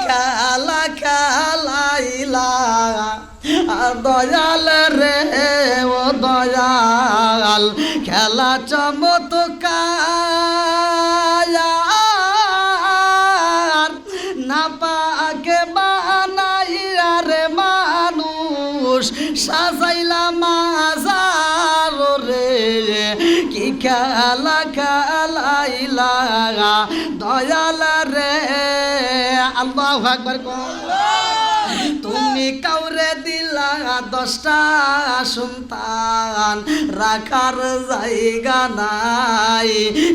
খেলা খেলাইলা দয়াল রে ও দয়াল খেলা চমৎকার না পাকে বানাইয়া রে মানুষ সাজাইলা মাজার রে কি খেলা খেলাইলা দয়াল রে আল্লাহু আকবার তুমি কাউরে দিলা 10টা সন্তান রাখার জায়গা নাই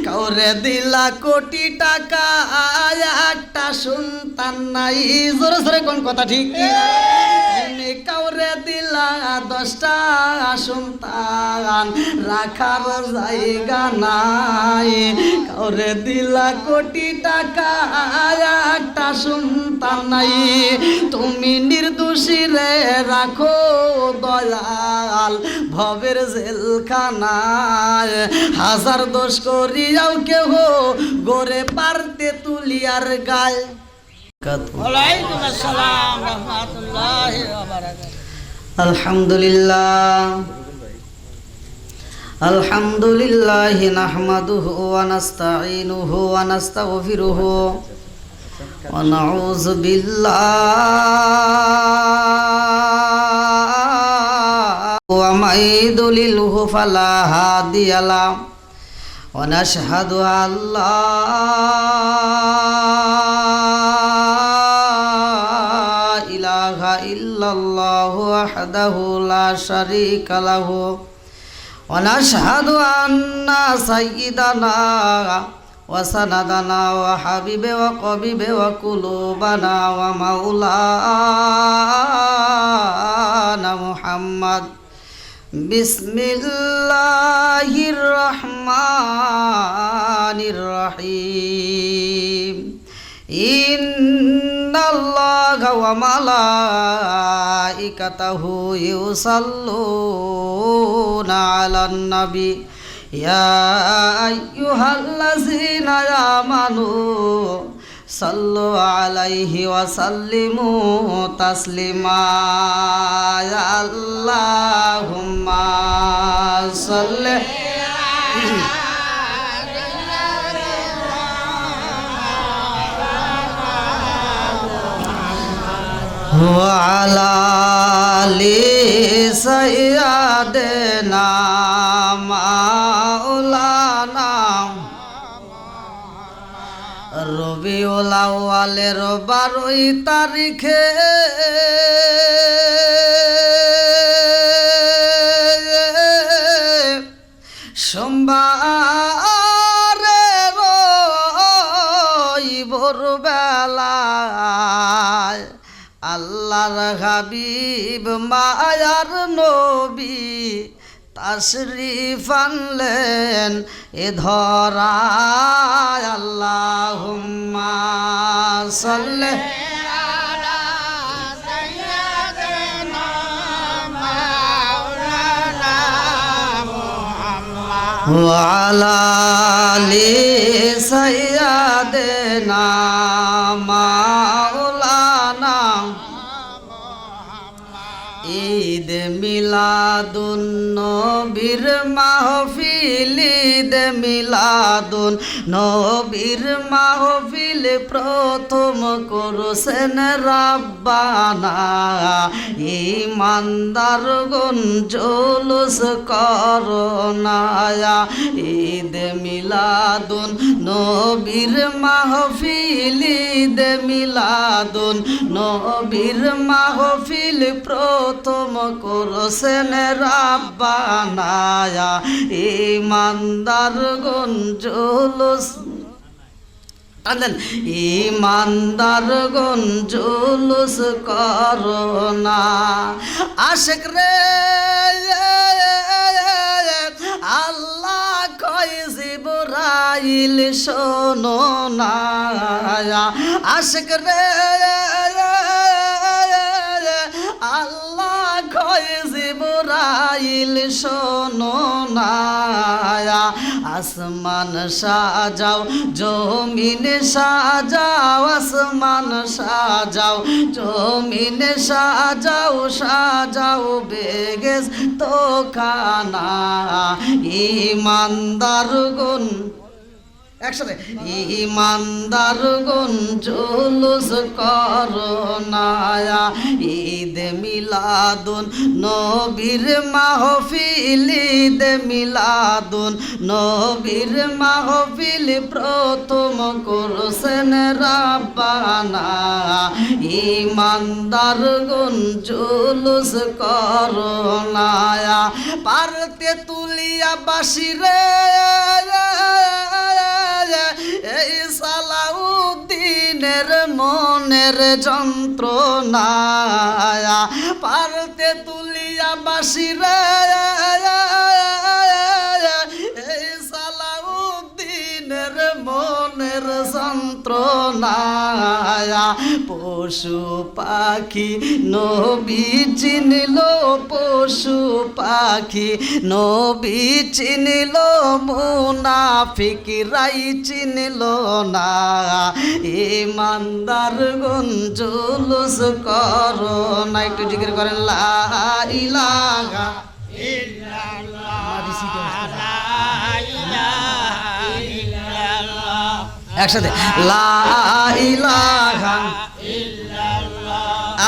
কাউরে দিলা কোটি টাকা একটা সন্তান নাই জোরে জোরে কোন কথা ঠিক তুমি কাউরে দিলা 10টা সন্তান রাখার জায়গা নাই কাউরে দিলা কোটি টাকা একটা সন্তান নাই তুমি নির্দোষী রে রাখো দয়াল ভবের জেলখানায় হাজার দোষ করিয়াও কেহ গোরে পারতে তুলিয়ার গায় ওয়ালাইকুম আসসালাম রাহমাতুল্লাহি ওয়া বারাকাতুহু আলহামদুলিল্লাহ আলহামদুলিল্লাহি নাহমাদুহু ওয়া নাস্তাঈনুহু ওয়া নাস্তাগফিরুহু ওয়া নাউযু বিল্লাহি ওয়া মাইদুলিলহু ফালা হাদিয়া লাহু ওয়া নাশহাদু আল্লা ইলাহা ইল্লাল্লাহু ওয়াহদাহু লা শারীকা লাহু ওয়া নাশহাদু আন্না সাইয়্যিদানা ওয়া সানাদানা ওয়া হাবিবে ওয়া কবিবে ওয়া কুলুবানা ওয়া মাওলানা মুহাম্মদ বিসমিল্লাহির রহমানির রহিম ইন্নাল্লাহা ওয়া মালাইকাতাহু ইউসাল্লুনা আলান নবী ইয়া আইয়ুহাল্লাযীনা আমানু সাল্লু আলাইহি ওয়া সাল্লিমু তাসলিমা আল্লাহুম্মা সাল্লি ওয়া আলা আলি সাইয়্যিদিনা মাওলানা রবিউল আউয়ালের 12 তারিখে সোমবারে ভোরবেলায় আল্লাহর হাবিব মায়ার নবী তাশরীফ আনলেন এ ধরায় আল্লাহুম্মা সাল্লি আলা সাইয়্যিদিনা মাওলানা মুহাম্মদ ওয়া আলা আলি সাইয়্যিদিনা মাওলানা ঈদ মিলাদুন নবীর মাহফিল ঈদ মিলাদুন নবীর মাহফিল প্রথম করছেন রাব্বানা ঈমানদারগণ জুলুস করোনা ঈদ মিলাদুন নবীর মাহফিল ঈদ মিলাদুন নবীর মাহফিল প্রথম করছেন রাব্বানা ঈমানদারগণ জুলুস টানেন ঈমানদারগণ জুলুস করোনা আশিক রে আল্লাহ কয় জিবরাইল শোনো না আশিক রে আল্লাহ কয় জিবরাইল শোনো না আসমান সাজাও জমিন সাজাও, আসমান সাজাও জমিন সাজাও, সাজাও বেগেস তো খানা ইমানদার গুন একসাথে ইমানদার গুন জুলুস করোনা ঈদ মিলাদুন নবীর মাহফিল, ঈদ মিলাদুন নবীর মাহফিল প্রথম করছেন রাব্বানা ইমানদার গুন জুলুস করোনা পারতে তুলিয়া বাসিরে এই সালাউদ্দিনের মনের যন্ত্রণা পারতে তুলিয়া বাসিরে এই সালাউদ্দিনের মনের যন্ত্রণা পশু পাখি নবী চিনিল, পশু পাখি নবী চিনিল, মুনাফিকরাই চিনিল না ইমানদার গুন জুলুস করোনা একটু জিকির করেন লা ইলাহা একসাথে লা ইলাহা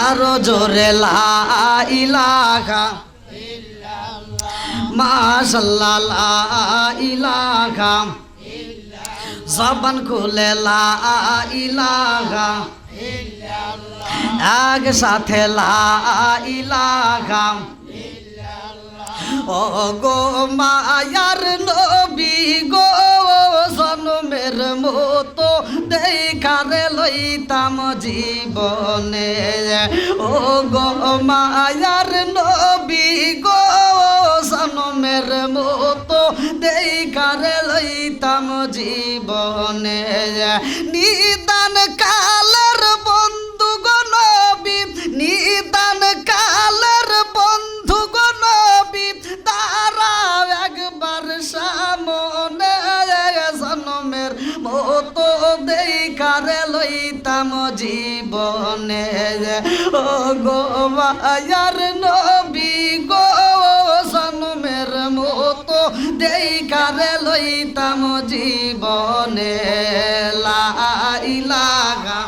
আরো জোরে লা ইলাহা মাশাআল্লাহ লা ইলাহা জবান খুলে লা ইলাহা এক সাথে লা ইলাহা ও গো মায়ার নবী গো জন্মের মতো দেখারে লইতাম জীবনে ও গো মায়ার নবী গো জন্মের মতো দেখারে লইতাম জীবনে নিদান কালের বন্ধু গো নবী, নিদান কালের বন্ধু গো নবী দাঁড়াও একবার সামনে জন্মের মতো দেখারে লইতাম জীবনে ও গো মায়ার নবী গো জন্মের মতো দেখারে লইতাম জীবনে লা ইলাহা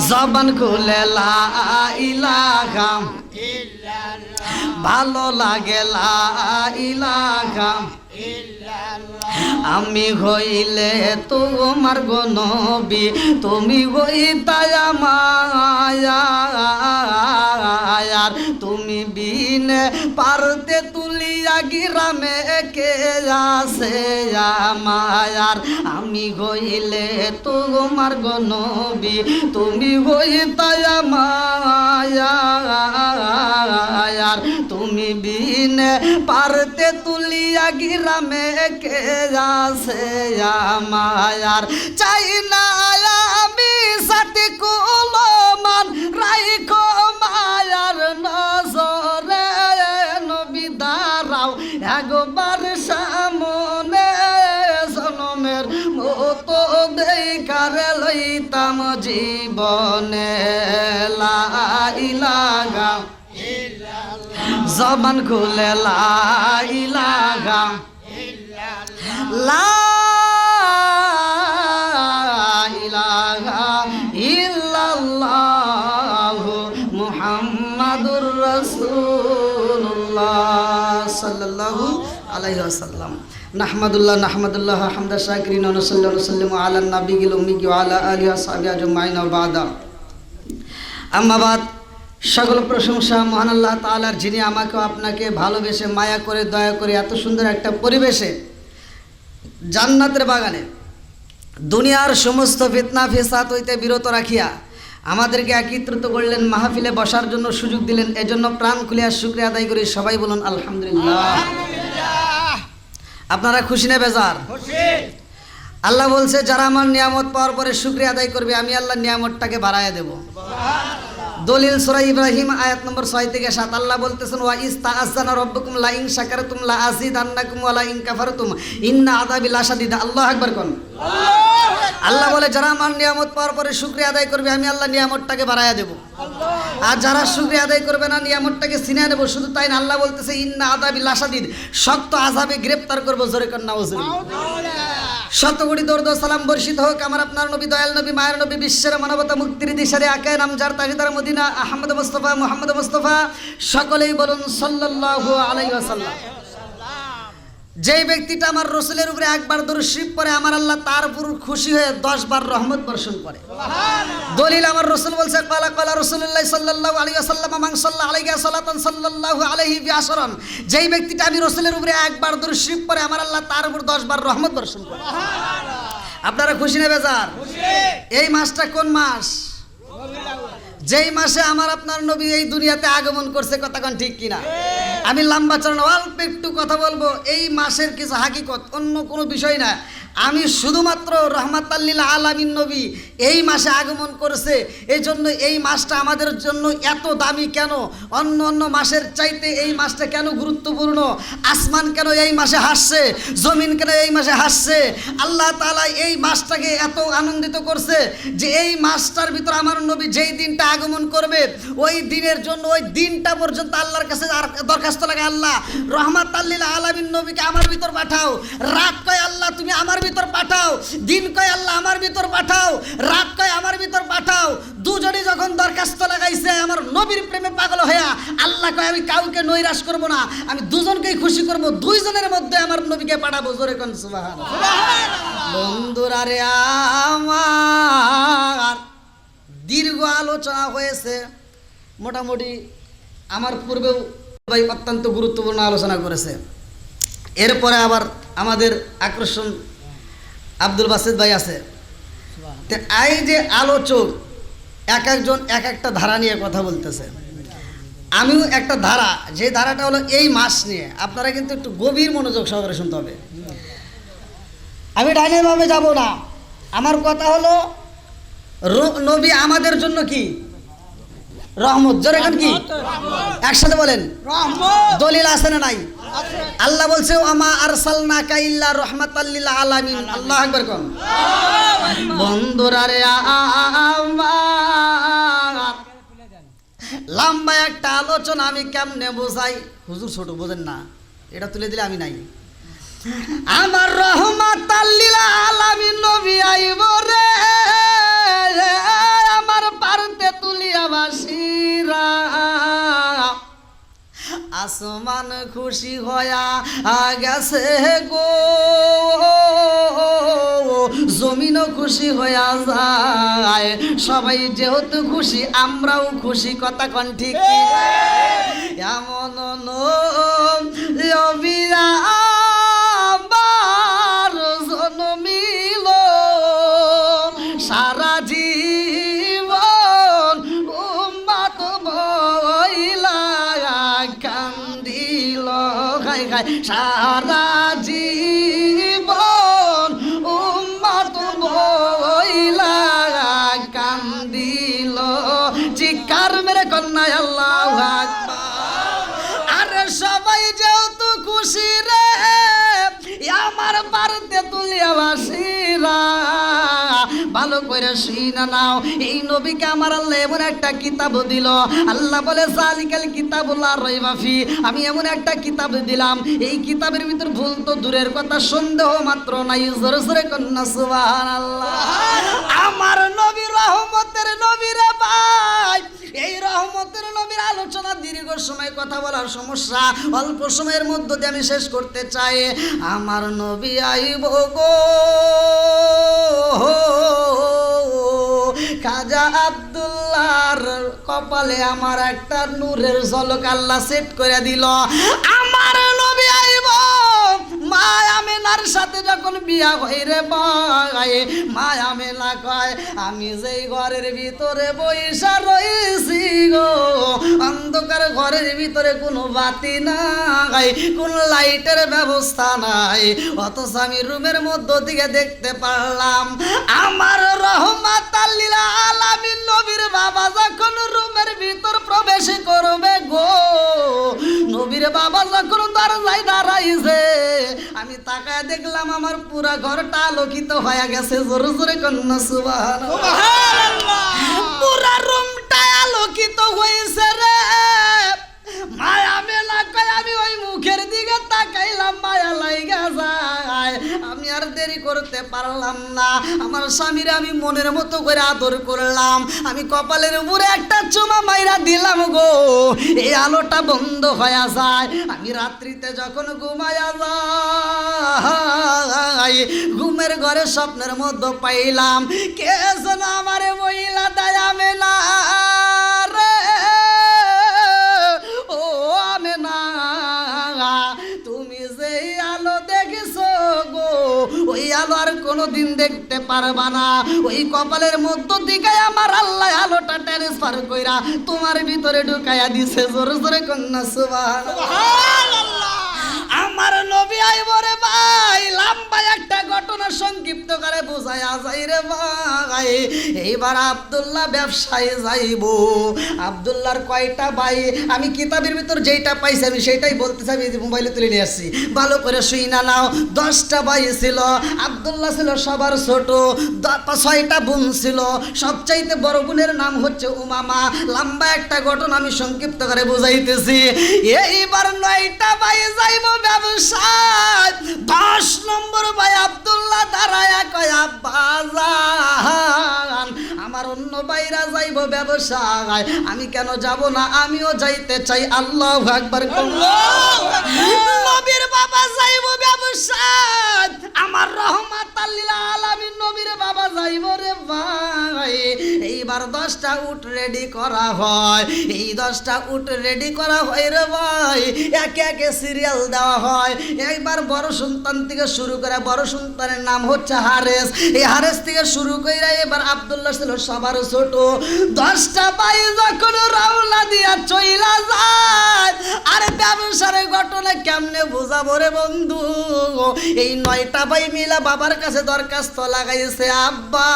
জবান খুলে লা ইলাহা ভালো লাগে লা ইলাহা আমি হইলে তোমার গো নবী, তুমি হইতায় আমার তুমি বিনে পারতে তুলিয়া গিরামে কে আছে আমার আমি হইলে তোমার গো নবী, তুমি হইতায় আমার তুমি বিনে পারতে তুলিয়া গিরামে কে আছে আমার চাই না আমি সাথে কুলমান রাইখো মায়ার নজরে নবী দাঁড়াও একবার সামনে জনমের মতো দেখারে লইতাম জীবনে লা ইলাহা জবান খুলে লা ইলাহা লা ইলাহা ইল্লাল্লাহু মুহাম্মাদুর রাসূলুল্লাহ সাল্লাল্লাহু আলাইহি ওয়াসাল্লাম নাহমাদুল্লাহ হামদা শাকিরিন ওয়া সাল্লাল্লাহু আলাইহি ওয়া সাল্লাম আলা নবিয়িল উম্মি ওয়া আলা আলিহি ওয়া সাহবিহি আজমাইন ওয়া বাদা আম্মা বাদ সকল প্রশংসা মহান আল্লাহ তাআলার, যিনি আমাকে আপনাকে ভালোবেসে মায়া করে দয়া করে এত সুন্দর একটা পরিবেশে জান্নাতের বাগানে দুনিয়ার সমস্ত ফিতনা ফিসাদ হইতে বিরত রাখিয়া আমাদেরকে একত্রিত করলেন, মাহফিলে বসার জন্য সুযোগ দিলেন। এজন্য প্রাণ খুলিয়া শুকরিয়া আদায় করি। সবাই বলুন আলহামদুলিল্লাহ। আপনারা খুশি না বেজার? আল্লাহ বলছে যারা আমার নিয়ামত পাওয়ার পরে শুকরিয়া আদায় করবে আমি আল্লাহ নিয়ামতটাকে বাড়াইয়া দেব। দলিল সূরা ইব্রাহিম আয়াত নম্বর 6 থেকে 7 আল্লাহ বলতেছেন ওয়া ইস্তাআযানা রাব্বুকুম লা ইন শাকারতুম লা আযীদান্নাকুম ওয়া লা ইন কাফারতুম ইন্না আযাবি লাশাদীদ। আল্লাহু আকবার কোন। আল্লাহ বলে যারা আমার নিয়ামত পাওয়ার পরে শুকরিয়া আদায় করবে আমি আল্লাহ নিয়ামতটাকে বাড়ায়া দেব, আর যারা শুকরিয়া আদায় করবে না নিয়ামতটাকে ছিনিয়ে নেব। শুধু তাই না, আল্লাহ বলতেছে ইন্না আযাবি লাশাদীদ, শক্ত আযাবে গ্রেফতার করব। জোরে কোন নাউজুবিল্লাহ। শতকোটি দরুদ ও সালাম বর্ষিত হোক আমার আপনার নবী, দয়াল নবী, মায়ের নবী, বিশ্বের মানবতা মুক্তির দিশারে আকায়ে নামজার তাজদার মদিনা আহমদ মুস্তাফা মুহাম্মদ মুস্তাফা, সকলেই বলুন সাল্লাল্লাহু আলাইহি ওয়াসাল্লাম। যেই ব্যক্তিটা আমার রসুলের উপরে একবার দরুদ শরীফ পড়ে আমার আল্লাহ তার উপর খুশি হয়ে 10 বার রহমত বর্ষণ করে। দলিল আমার রসুল বলছে ক্বালা ক্বালা রাসূলুল্লাহ সাল্লাল্লাহু আলাইহি ওয়াসাল্লাম মান সাল্লা আলাইহি সালাতান সাল্লাল্লাহু আলাইহি বিআশরান। যেই ব্যক্তিটা আমি রসুলের উপরে একবার দরুদ শরীফ পড়ে আমার আল্লাহ তার উপর 10 বার রহমত বর্ষণ করে। আপনারা খুশি না বেজার? এই মাসটা কোন মাস? যেই মাসে আমার আপনার নবী এই দুনিয়াতে আগমন করছে, কথা কোন ঠিক কিনা? আমি লম্বা চরণ অল্প একটু কথা বলবো। এই মাসের কিছু হাকিকত, অন্য কোনো বিষয় না। আমি শুধুমাত্র রহমাতাল লিল আলামিন নবী এই মাসে আগমন করেছে, এই জন্য এই মাসটা আমাদের জন্য এত দামি কেন, অন্য অন্য মাসের চাইতে এই মাসটা কেন গুরুত্বপূর্ণ, আসমান কেন এই মাসে হাসছে, জমিন কেন এই মাসে হাসছে। আল্লাহ তাআলা এই মাসটাকে এত আনন্দিত করছে যে এই মাসটার ভিতর আমার নবী যেই দিনটা আগমন করবে ওই দিনের জন্য ওই দিনটা পর্যন্ত আল্লাহর কাছে দরখাস্ত লাগে, আল্লাহ রহমাতাল লিল আলামিন নবীকে আমার ভিতর পাঠাও। রাত কয় আল্লাহ তুমি আমার ভিতর পাঠাও, দিন কয় আল্লাহ আমার ভিতর পাঠাও, রাত কয় আমার ভিতর পাঠাও। দুজনই যখন দরখাস্ত লাগাইছে আমার নবীর প্রেমে পাগল হইয়া, আল্লাহ কয় আমি কাউকে নৈরাশ করব না, আমি দুজনকেই খুশি করব, দুইজনের মধ্যে আমার নবীকে পাঠাবো। জোরে কোন সুবহানাল্লাহ। বন্ধুরা রে আমার দীর্ঘ আলোচনা হয়েছে, মোটামুটি আমার পূর্বেও ভাই অত্যন্ত গুরুত্বপূর্ণ আলোচনা করেছে। এরপরে আবার আমাদের আকর্ষণ আব্দুল বাসিত ভাই আছে। এই যে আলোচক এক একজন এক একটা ধারা নিয়ে কথা বলতেছে, আমিও একটা ধারা, যে ধারাটা হলো এই মাস নিয়ে। আপনারা কিন্তু একটু গভীর মনোযোগ সহকারে শুনতে হবে। আমি ডাইনেভাবে যাব না, আমার কথা হলো নবী আমাদের জন্য কি রহমত। জোরে কোন কি? একসাথে বলেন দলিল আছে না নাই? আল্লাহ বলছে ওমা আরসালনাকা ইল্লা রাহমাতাল লিল আলামিন। আল্লাহু আকবার কোন। বন্ধুরা রে আমার লম্বা একটা আলোচনা আমি কেমনে বোঝাই, হুজুর ছোট বোঝেন না, এটা তুলে দিলে আমি নাই। আমার রহমাতাল লিল আলামিন নবী আইব রে আমার পারতে তুলিয়া বাসিরা, আসমান খুশি হয়া গেছে গো, জমিনও খুশি হইয়া যায়, সবাই যেহেতু খুশি আমরাও খুশি, কথা কোন ঠিক? এমন নবীরা আমার জন্মিল সারা জীবন উম্মত বইলা কান্দিল, খাই খাই সারা জীবন উম্মত বইলা কান্দিল। চিৎকার মেরে কন্যায় আল্লাহু আকবার। আরে সবাই যেহেতু খুশি রে আমার বাড়িতে তুলিয়া বাসিরা, ভালো করে শুনা নাও। এই নবীকে আমার আল্লাহ এমন একটা কিতাব দিল, আল্লাহ বলে জালিকাল কিতাবুল লা রাইবা ফি, আমি এমন একটা কিতাব দিলাম এই কিতাবের ভিতর ভুল তো দূরের কথা সন্দেহ মাত্র নাই। জোরে জোরে কন্না সুবহানাল্লাহ। আমার নবী রহমতের নবী রে ভাই, এই রহমতের নবীর আলোচনা দীর্ঘ সময় কথা বলার সমস্যা, অল্প সময়ের মধ্যে দিয়ে আমি শেষ করতে চাই। আমার নবী আইব গো খাজা আব্দুল্লাহর কপালে আমার একটা নূরের ঝলক আল্লাহ সেট করে দিল। আমার নবী আইব মা আমেনার সাথে যখন বিয়া হইরে ভাই, মা আমেনা কয় আমি যেই ঘরের ভিতরে বইসা রইছি গো, অন্ধকার ঘরের ভিতরে কোনো বাতি নাই, কোন লাইটের ব্যবস্থা নাই, অথচ আমি রুমের মধ্য থেকে দেখতে পারলাম আমার রহমাতাল লিল আলামিন নবীর বাবা যখন রুমের করবে গো। নবীর বাবা যখন দরজায় দাঁড়াইছে, আমি তাকায় দেখলাম আমার পুরা ঘরটা আলোকিত হয়ে গেছে। জোরে জোরে কন্যা সুবহানাল্লাহ। পুরা রুমটা আলোকিত হয়েছে রে। মায়া মেলা কয় আমি ওই মুখের দিকে তাকাইলাম, মায়া লাইগা যায়। আমি আর দেরি করতে পারলাম না। আমার স্বামীর আমি মনের মতো করে আদর করলাম। আমি কপালের উপরে একটা চুমা মাইরা দিলাম গো। এই আলোটা বন্ধ হয়ে যায়। আমি রাত্রিতে যখন ঘুমায়া যাই, ঘুমের ঘরে স্বপ্নের মধ্যে পাইলাম কে যেন আমারে মহিলা দয়া মেলা রে। ও আমেনা, তুমি যে আলো দেখেছো গো, ওই আলো আর কোনোদিন দেখতে পারবা না। ওই কপালের মধ্য দিকে আমার আল্লাহ আলোটা ট্রান্সফার কইরা তোমার ভিতরে ঢুকাইয়া দিছে। জোরে জোরে কন্যা সুবহানাল্লাহ। আমার নবী আইব রে ভাই, লম্বা একটা ঘটনা সংক্ষিপ্ত করে বোঝায়া যাই রে ভাই। এইবার আব্দুল্লাহ ব্যবসায় যাইব। আব্দুল্লাহর কয়টা ভাই, আমি কিতাবের ভিতর যেইটা পাইছি আমি সেইটাই বলতে চাই। মোবাইলে তুলে নিয়ে আসছি, ভালো করে শুই না নাও। 10টা ভাই ছিল, আব্দুল্লাহ ছিল সবার ছোট। 6টা বোন ছিল, সবচাইতে বড় বোনের নাম হচ্ছে উমামা। লম্বা একটা ঘটনা আমি সংক্ষিপ্ত করে বুঝাইতেছি। এইবার 9টা ভাই যাইব ব্যবসায়। 10 নম্বর ভাই আব্দুল্লাহ দাঁড়ায়া কয় আব্বাজান, আমার অন্য ভাইরা যাইব ব্যবসায়, আমি কেন যাব না? আমিও যাইতে চাই। আল্লাহু আকবার। নবীর বাবা যাইব ব্যবসায়, আমার রহমাতাল লিল আলামিন নবীর বাবা যাইব রে ভাই। এইবার 10টা উট রেডি করা হয়। এই 10টা উট রেডি করা হয় রে ভাই। একে একে সিরিয়াল দেওয়া হয়। একবার বড় সন্তান থেকে শুরু করে, বড় সন্তানের নাম হচ্ছে হারেস। এই হারেস থেকে শুরু করে এবার আব্দুল্লাহ ছিল সবার ছোট। 10টা ভাই যখন রওনা দিয়া চইলা যায়, আরে ব্যবসার ঘটনা কেমনে বোঝাবো রে বন্ধু? এই 9টা ভাই মিলা বাবার কাছে দরখাস্ত লাগাইছে, আব্বা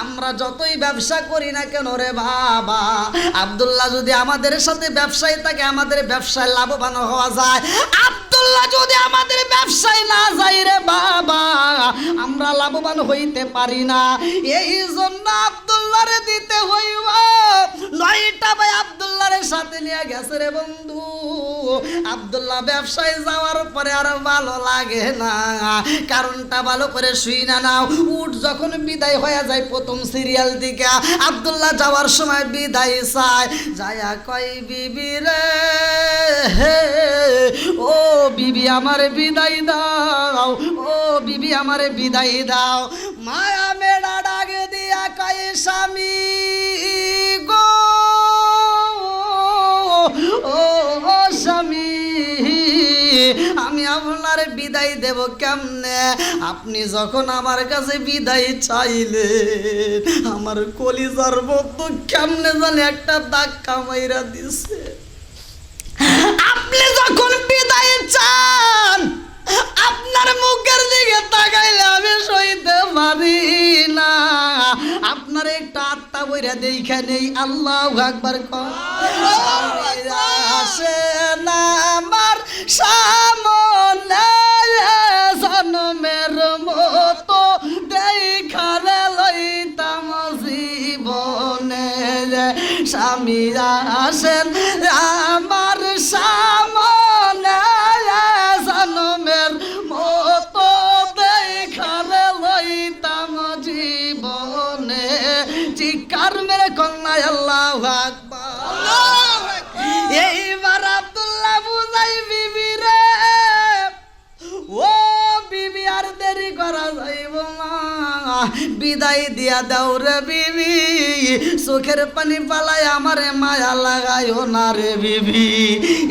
আমরা যতই ব্যবসা করি না কেন রে বাবা, আব্দুল্লাহ যদি আমাদের সাথে ব্যবসায় থাকে, আমাদের ব্যবসায় লাভবান হওয়া যায়। আব্দুল্লাহ যদি আমাদের ব্যবসায় না যায় রে বাবা, আমরা লাভবান হইতে পারি না। এই জন্য আব্দুল্লাহরে দিতে হইব। 9টা ভাই আব্দুল্লাহর সাথে নিয়ে গেছে রে বন্ধু। আব্দুল্লাহ ব্যবসায় যাওয়ার পরে আর ভালো লাগে না। কারণটা ভালো করে শুই না নাও। উঠ যখন বিদায় হয়ে যায় প্রথম সিরিয়াল দিকে, আব্দুল্লাহ যাওয়ার সময় বিদায় চায়। যায়া কই বিবি রে, ও বিবি আমারে বিদায় দাও, ও বিবি আমারে বিদায় দাও। মায়া মেড়া ডাকে দিয়া কই স্বামী গো, ও স্বামী আমি আপনার বিদায় দেব কেমনে? আপনি যখন আমার কাছে বিদায় চাইলেন, আমার কলিজার মধ্যে কেমনে জানি একটা ধাক্কা মাইরা দিছে। আপনি যখন বিদায় চান, আপনার মুখের দিকে তাকাইলে আমি সইতে পারি না। আপনার একটা আত্মা বইরা দেখা নেই। আল্লাহু আকবার। আসে না আমার সামনে জনমের মতো দেখারে লইতাম জীবনে। স্বামী আসেন আমার সামনে জনমের মতো দেখারে লইতাম জীবনে। চিৎকার মেরে কন্যা আল্লাহু আকবার। এইবার আব্দুল্লাহ বুঝাই বিবি রে, ও বিবি আর দেরি করা যাইব না, বিদায় দিয়া দাও রে বিবি। চোখের পানি পালায় আমারে মায়া লাগাইও না রে বিবি।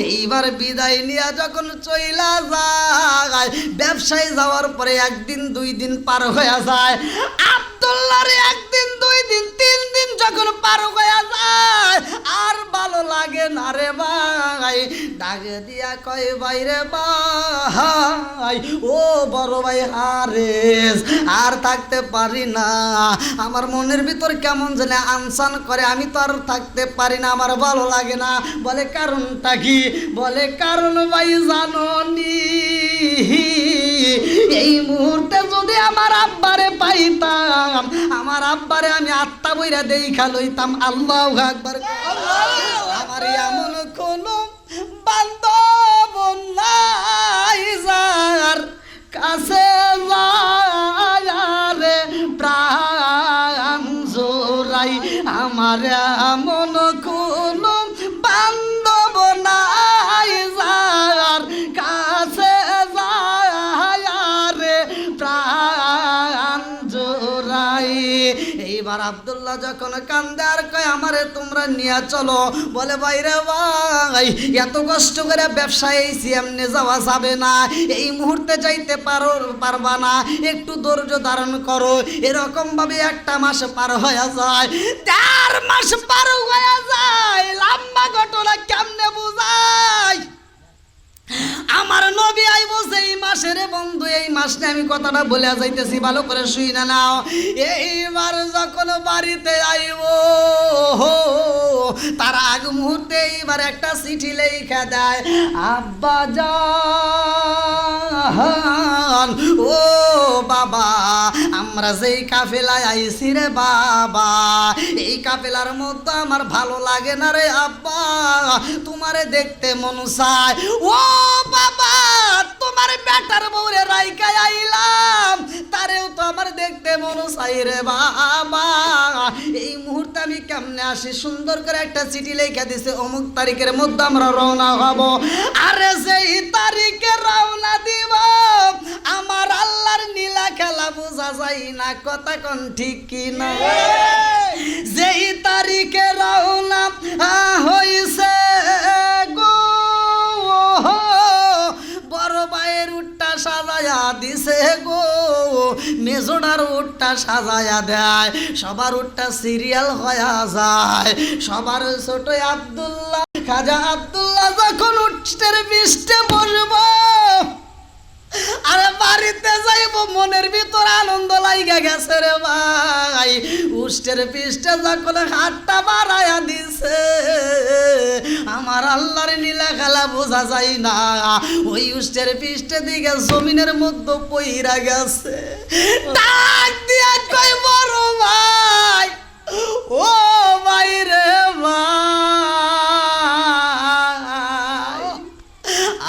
এইবার বিদায় নিয়া যখন চইলা যায়, ব্যবসায় যাওয়ার পরে 1 দিন 2 দিন পার হয়ে যায়। আব্দুল্লাহর 1 দিন 2 দিন 3 দিন যখন পার হয়ে যায়, আর ভালো লাগে না রে ভাই। ডাকে দিয়া কয় বাইরে ভাই, ও বড় ভাই হারেস, আর থাকতে পারি না, আমার মনের ভিতর কেমন জানে আনসান করে, আমি তো আর থাকতে পারি না, আমার ভালো লাগে না। বলে কারণটা কি? বলে কারণ ভাই জানো নি, এই মুহূর্তে যদি আমার আব্বারে পাইতাম, আমার আব্বারে আমি আত্মা বইরা দেখা লইতাম। আল্লাহু আকবার। আমার এমন কোন বান্ধব নাই যার কাছে রে প্রাণ জোড়াই, আমার এমন কোন বান্ধব নাই যার কাছে রে প্রাণ জোড়াই। এইবার আব্দুল্লাহ যখন কান্দে আর কয় আমারে তোমরা নিয়ে চলো। বলে বাইরে ভাই, এত কষ্ট করে ব্যবসায় এসি, এমনি যাওয়া যাবে না, এই মুহূর্তে যাইতে পারবা না, একটু ধৈর্য ধারণ করো। এরকম ভাবে একটা মাস পার হয়ে যায়, 4 মাস পার হয়ে যায়। লম্বা ঘটনা কেমনে বুঝাই? আমার নবী আই বসে এই মাসের বন্ধু, এই মাসে আমি কথাটা বলে যাইতেছি, ভালো করে শুই না নাও। এইবার যখন বাড়িতে আইব, তার আগ মুহূর্তে এইবার একটা চিঠি লেখা দেয়, আব্বা জান, ও বাবা, আমরা যেই কাফেলায় আইছি রে বাবা, এই কাফেলার মধ্যে আমার ভালো লাগে না রে আব্বা, তোমারে দেখতে মন চায়। ও বাবা, তোমার বেটার বউরে রাইকায় আইলাম, তারেও তো আমার দেখতে মন চাই রে বাবা, এই মুহূর্তে আমি কেমনে আসি? সুন্দর করে একটা চিঠি লেখা দিছে, অমুক তারিখের মধ্যে আমরা রওনা হব। আরে যেই তারিখে রওনা দিব, আমার আল্লাহর নীলা খেলা বোঝা যায় না, কথা কোন ঠিক কি না? যেই তারিখে রওনা হইছে গো, বড় ভাইয়ের উটটা সাজায়া দিছে গো, মেজোডার উটটা সাজায়া দেয়, সবার উটটা সিরিয়াল হয়ে যায়, সবার ছোট আব্দুল্লাহ, খাজা আব্দুল্লাহ যখন উটের পৃষ্ঠে বসবো, আরে বাড়িতে যাইব, মনের ভিতর আনন্দ লাইগা গেছে রে ভাই। উষ্টের পৃষ্ঠে যখন হাতটা বাড়াইয়া দিছে, আমার আল্লাহর নীলা খেলা বোঝা যায় না, ওই উষ্টের পৃষ্ঠে দিকে জমিনের মধ্যে পইরা গেছে। ডাক দিয়া কয় বড় ভাই, ও ভাই রে ভাই,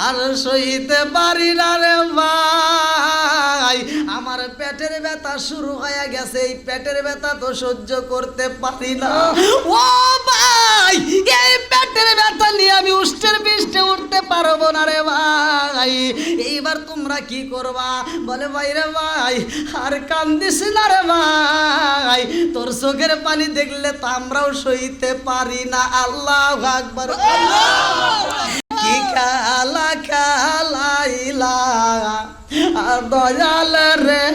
আর সইতে পারি না রে ভাই, আমার পেটের ব্যথা শুরু হয়ে গেছে, এই পেটের ব্যথা তো সহ্য করতে পারি না। ও ভাই, এই পেটের ব্যথা নিয়ে আমি উষ্টের পৃষ্ঠে উঠতে পারবো না রে ভাই, এইবার তোমরা কি করবা? বলে ভাই রে ভাই, আর কান্দিস না রে ভাই, তোর চোখের পানি দেখলে তো আমরাও সইতে পারি না। আল্লাহু আকবার। কি খেলা খেলাইলা দয়াল রে,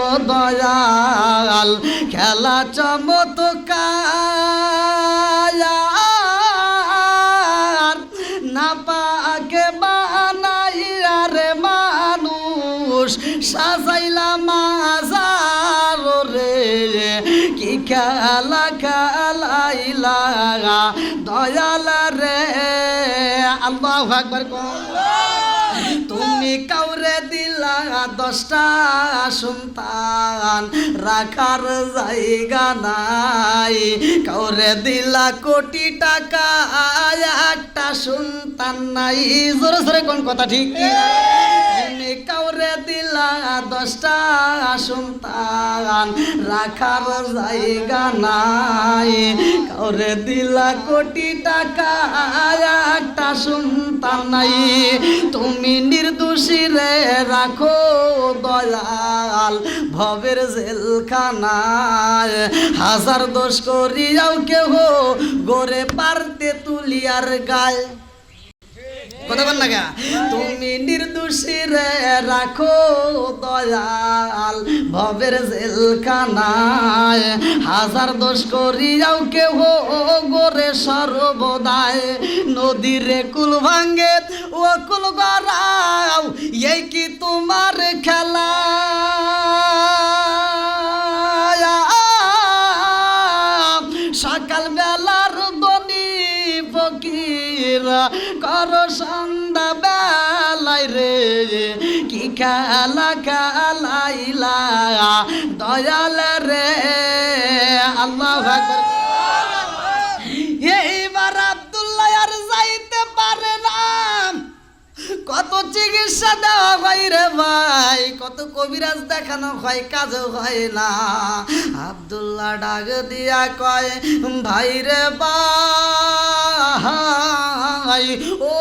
ও দয়াল, খেলা চমৎকার, না পাকে বানাইয়া রে মানুষ সাজাইলা মাজার রে, কি খেলা খেলাইলা দয়াল রে। আল্লাহু আকবার। তুমি কাউরে দিলা 10টা সন্তান, রাখার জায়গা নাই, কাউরে দিলা কোটি টাকা, একটা সন্তান নাই। জোরে জোরে কোন কথা ঠিক কি? তুমি কাউরে দিলা 10টা সন্তান, রাখার জায়গা নাই, কাউরে দিলা কোটি টাকা, একটা সন্তান নাই, তুমি নির্দোষী রে রাখো দয়াল ভবের জেলখানায়, হাজার দোষ করিয়াও কেহ গড়ে পারতে তুলিয়ার গায়। কথা বল না গা তুমি নির্দোষী রে রাখো দয়াল ভবের জেলখানায় হাজার দোষ করিয়াও কেহ গোরে সর্বদায় নদীরে কুল ভাঙ্গে ও কুল গড়াও এই কি তোমার খেলা সকাল বেলার দনি ফকির কর সন্ধ্যা বেলায় রে কি খেলা খেলাইলা দয়াল রে আল্লাহু আকবার এইবার আব্দুল্লাহ আর যাইতে পারে না কত চিকিৎসা দেওয়া হয় রে ভাই কত কবিরাজ দেখানো হয় কাজও হয় না আব্দুল্লাহ ডাক দিয়া কয় ভাই রে ভাই ও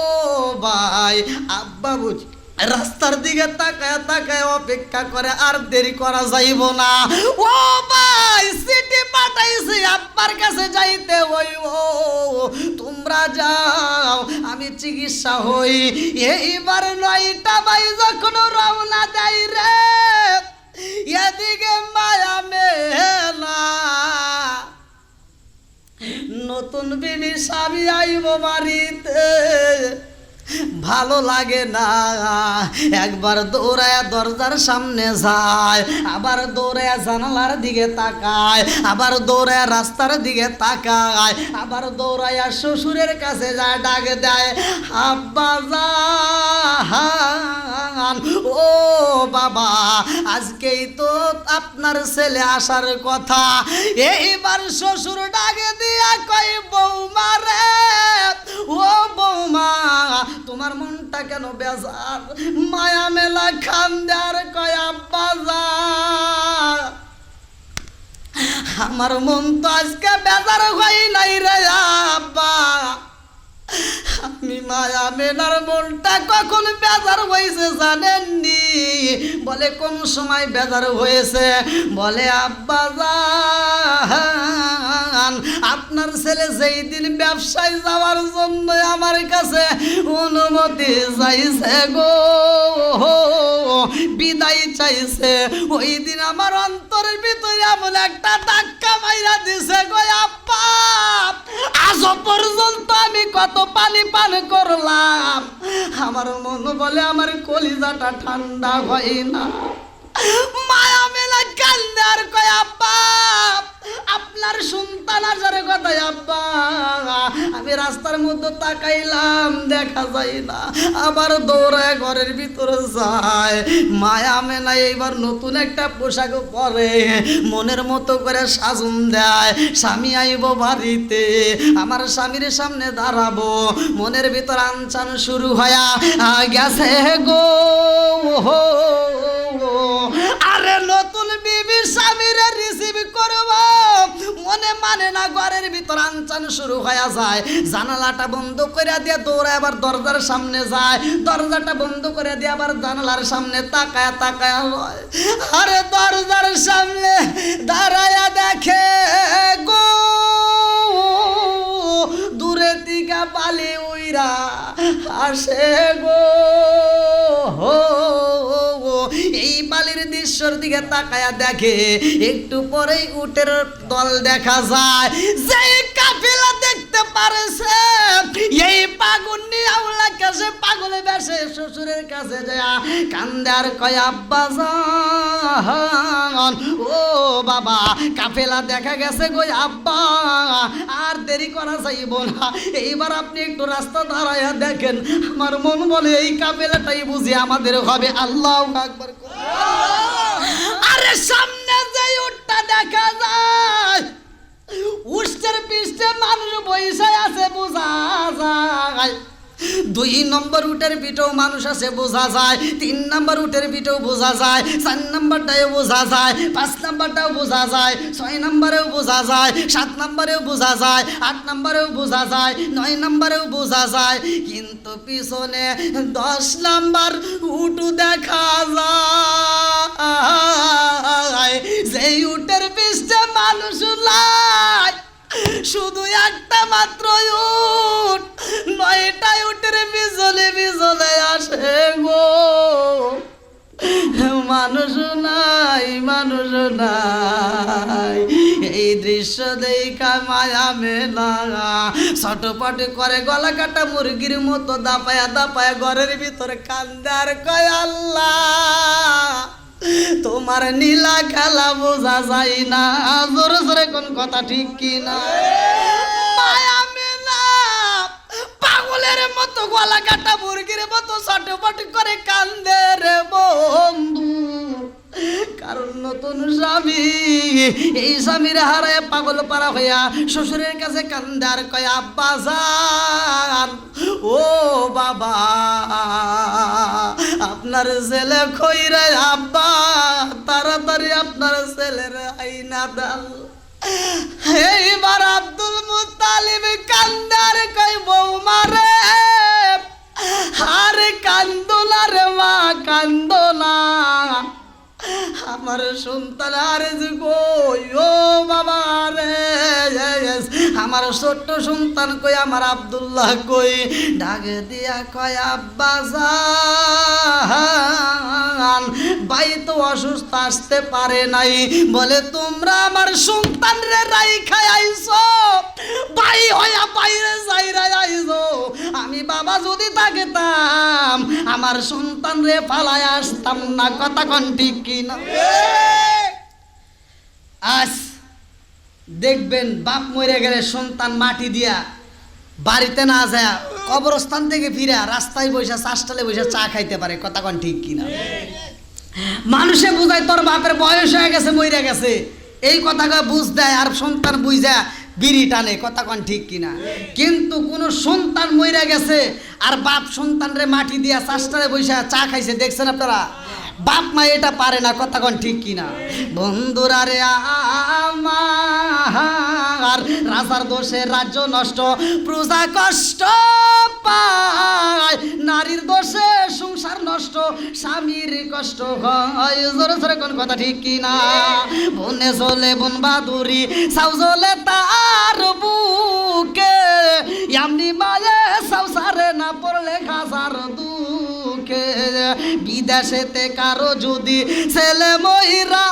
ভাই আব্বা বুঝি রাস্তার দিকে তাকায় তাকায় অপেক্ষা করে আর দেরি করা যাইব না ও ভাই সিটি পাঠাইছি আব্বার কাছে যাইতে হইব তোমরা যাও আমি চিকিৎসা হই এইবার 9টা বাই যখন রওনা দেয় রে এদিকে মায়া মেলা নতুন বিবি স্বামী আইব বাড়িতে ভালো লাগে না একবার দৌড়ায় দরজার সামনে যায় আবার দৌড়ায় জানালার দিকে তাকায় আবার দৌড়ায় রাস্তার দিকে তাকায় আবার দৌড়ায় শ্বশুরের কাছে যায় ডাক দেয় আব্বা জান ও বাবা আজকেই তো আপনার ছেলে আসার কথা এইবার শ্বশুর ডাকে দিয়া কয় বৌমা রে ও বৌমা তোমার মনটা কেন বেজার মায়া মেলা খান্দার কয় আব্বা জান আমার মন তো আজকে বেজার হয় নাই রে আব্বা আমি মায়া মেলার মনটা কখন বেজার হয়েছে জানেননি বলে কোন সময় বেজার হয়েছে বলে আব্বা জান আপনার ছেলে যেই দিন ব্যবসায় যাওয়ার জন্য আমার কাছে অনুমতি চাইছে গো বিদায় চাইছে ওই দিন আমার অন্তরের ভিতরে এমন একটা ধাক্কা মাইরা দিছে গো আব্বা আজ পর্যন্ত আমি কত পানি পান করলাম আমার মন বলে আমার কলিজাটা ঠান্ডা হয় না মায়া মেলা কান্দে আর কয় আব্বা আপনার সন্তান আসার কথা আব্বা আমি রাস্তার মধ্যে তাকাইলাম দেখা যায় না আবার দৌড়ায় ঘরের ভিতরে যায় মায়া মেলা এইবার নতুন একটা পোশাক পরে মনের মতো করে সাজুন দেয় স্বামী আইব বাড়িতে আমার স্বামীর সামনে দাঁড়াবো মনের ভিতর আনচান শুরু হয়া গেছে গো আরে নতুন বিবি স্বামীরে রিসিভ করব মনে মানে না ঘরের ভিতর আনচান শুরু হয়ে যায় জানালাটা বন্ধ করে দিয়ে দৌড়ে আবার দরজার সামনে যায় দরজাটা বন্ধ করে দিয়ে আবার জানালার সামনে তাকায় তাকায় আরে দরজার সামনে দাঁড়ায়া দেখে গো দূরে থেকে পালি উইরা আসে গো এই বালির দৃশ্যর দিকে তাকায়া দেখে একটু পরেই উটের দল দেখা যায় যে কাফেলা দেখতে পারেছে এই পাগল আউলা কাছে পাগলে বেশে শ্বশুরের কাছে যায় কান্দে আর কয় আব্বা জান ও বাবা কাফেলা দেখা গেছে গো আব্বা আর দেরি করা যাইব না এইবার আপনি একটু রাস্তা দাঁড়ায়া দেখেন আমার মন বলে এই কাফেলাটাই বুঝি আমাদের হবে আল্লাহু আকবার আরে সামনে যে উটটা দেখা যায় উষ্টের পিষ্টে মানুষ বইসা আছে বোঝা যায় 2 নম্বর উটের পিঠেও মানুষ আছে বোঝা যায় 3 নম্বর উটের পিঠেও বোঝা যায় 4 নম্বরটাও বোঝা যায় 5 নম্বরটাও বোঝা যায় 6 নম্বরেও বোঝা যায় 7 নম্বরেও বোঝা যায় 8 নম্বরেও বোঝা যায় 9 নম্বরেও বোঝা যায় কিন্তু পিছনে 10 নম্বর উটু দেখা যায় যেই উটের পিঠে মানুষ লাই শুধু একটা মাত্র উট, 9টা উটের পিছনে পিছনে আসে গো। মানুষ নাই, মানুষ নাই। এই দৃশ্য দেখা মায়া মেলা ছটপট করে গলা কাটা মুরগির মতো দাপায়া দাপায়া ঘরের ভিতরে কান্দে আর কয় আল্লাহ তোমার নীলা খেলা বোঝা যায় না। জোরে জোরে কোন কথা ঠিক কিনা? মায়া মেলা পাগলের মতো গলা কাটা মুরগির মতো ছটপট করে কান্দে রে বন্ধু। কারণ নতুন স্বামী, এই স্বামীর হারায় পাগল পারা হইয়া শ্বশুরের কাছে কান্দে আর কয় আব্বা জান, ও বাবা আপনার ছেলে কইরে আব্বা, তাড়াতাড়ি আপনার ছেলের আইনা দাও। এইবার আব্দুল মুত্তালিব কান্দে আর কয় বৌমা রে, আর কান্দো না রে মা, কান্দো না, আমার সন্তান আর যে কই, ও বাবা রে, আমার ছোট্ট সন্তান কই, আমার আব্দুল্লাহ কই? ডাকে দিয়া কয় আব্বা জান, ভাই তো অসুস্থ আসতে পারে নাই। বলে তোমরা আমার সন্তান রে রাইখা আইছো, ভাই হইয়া বাইরে যাইরা আইছো। আমি বাবা যদি থাকতাম আমার সন্তান রে পালায় আসতাম না। কথা কোন ঠিক কিনা? আজ দেখবেন বাপ মরে গেলে সন্তান মাটি দিয়া বাড়িতে না যায় কবরস্থান থেকে ফিরে রাস্তায় বসে চাষটালে বসে চা খাইতে পারে। কথা কোন ঠিক কিনা? মানুষে বুঝায় তোর বাপের বয়স হয়ে গেছে, মরে গেছে, এই কথাটা বুঝ দেয় আর সন্তান বুঝা বিড়ি টানে। কথা কোন ঠিক কিনা? কিন্তু কোন সন্তান মরে গেছে আর বাপ সন্তান রে মাটি দিয়া চাষটালে বসে চা খাইছে, দেখছেন আপনারা? বাপ মা এটা পারে না। কথা কোন ঠিক কিনা? বন্ধুরা রে আমার, রাজার দোষে রাজ্য নষ্ট, প্রজা কষ্ট পায়, নারীর দোষে সংসার নষ্ট, স্বামীর কষ্ট হয়। জোরে জোরে কোন কথা ঠিক কিনা? বনে চলে বন বাদুরি, সাউ চলে তার বুকে, এমনি মায়ে সাউ সারে না পড়লে খাসার দুঃখে। বিদেশেতে কারো যদি ছেলে মইরা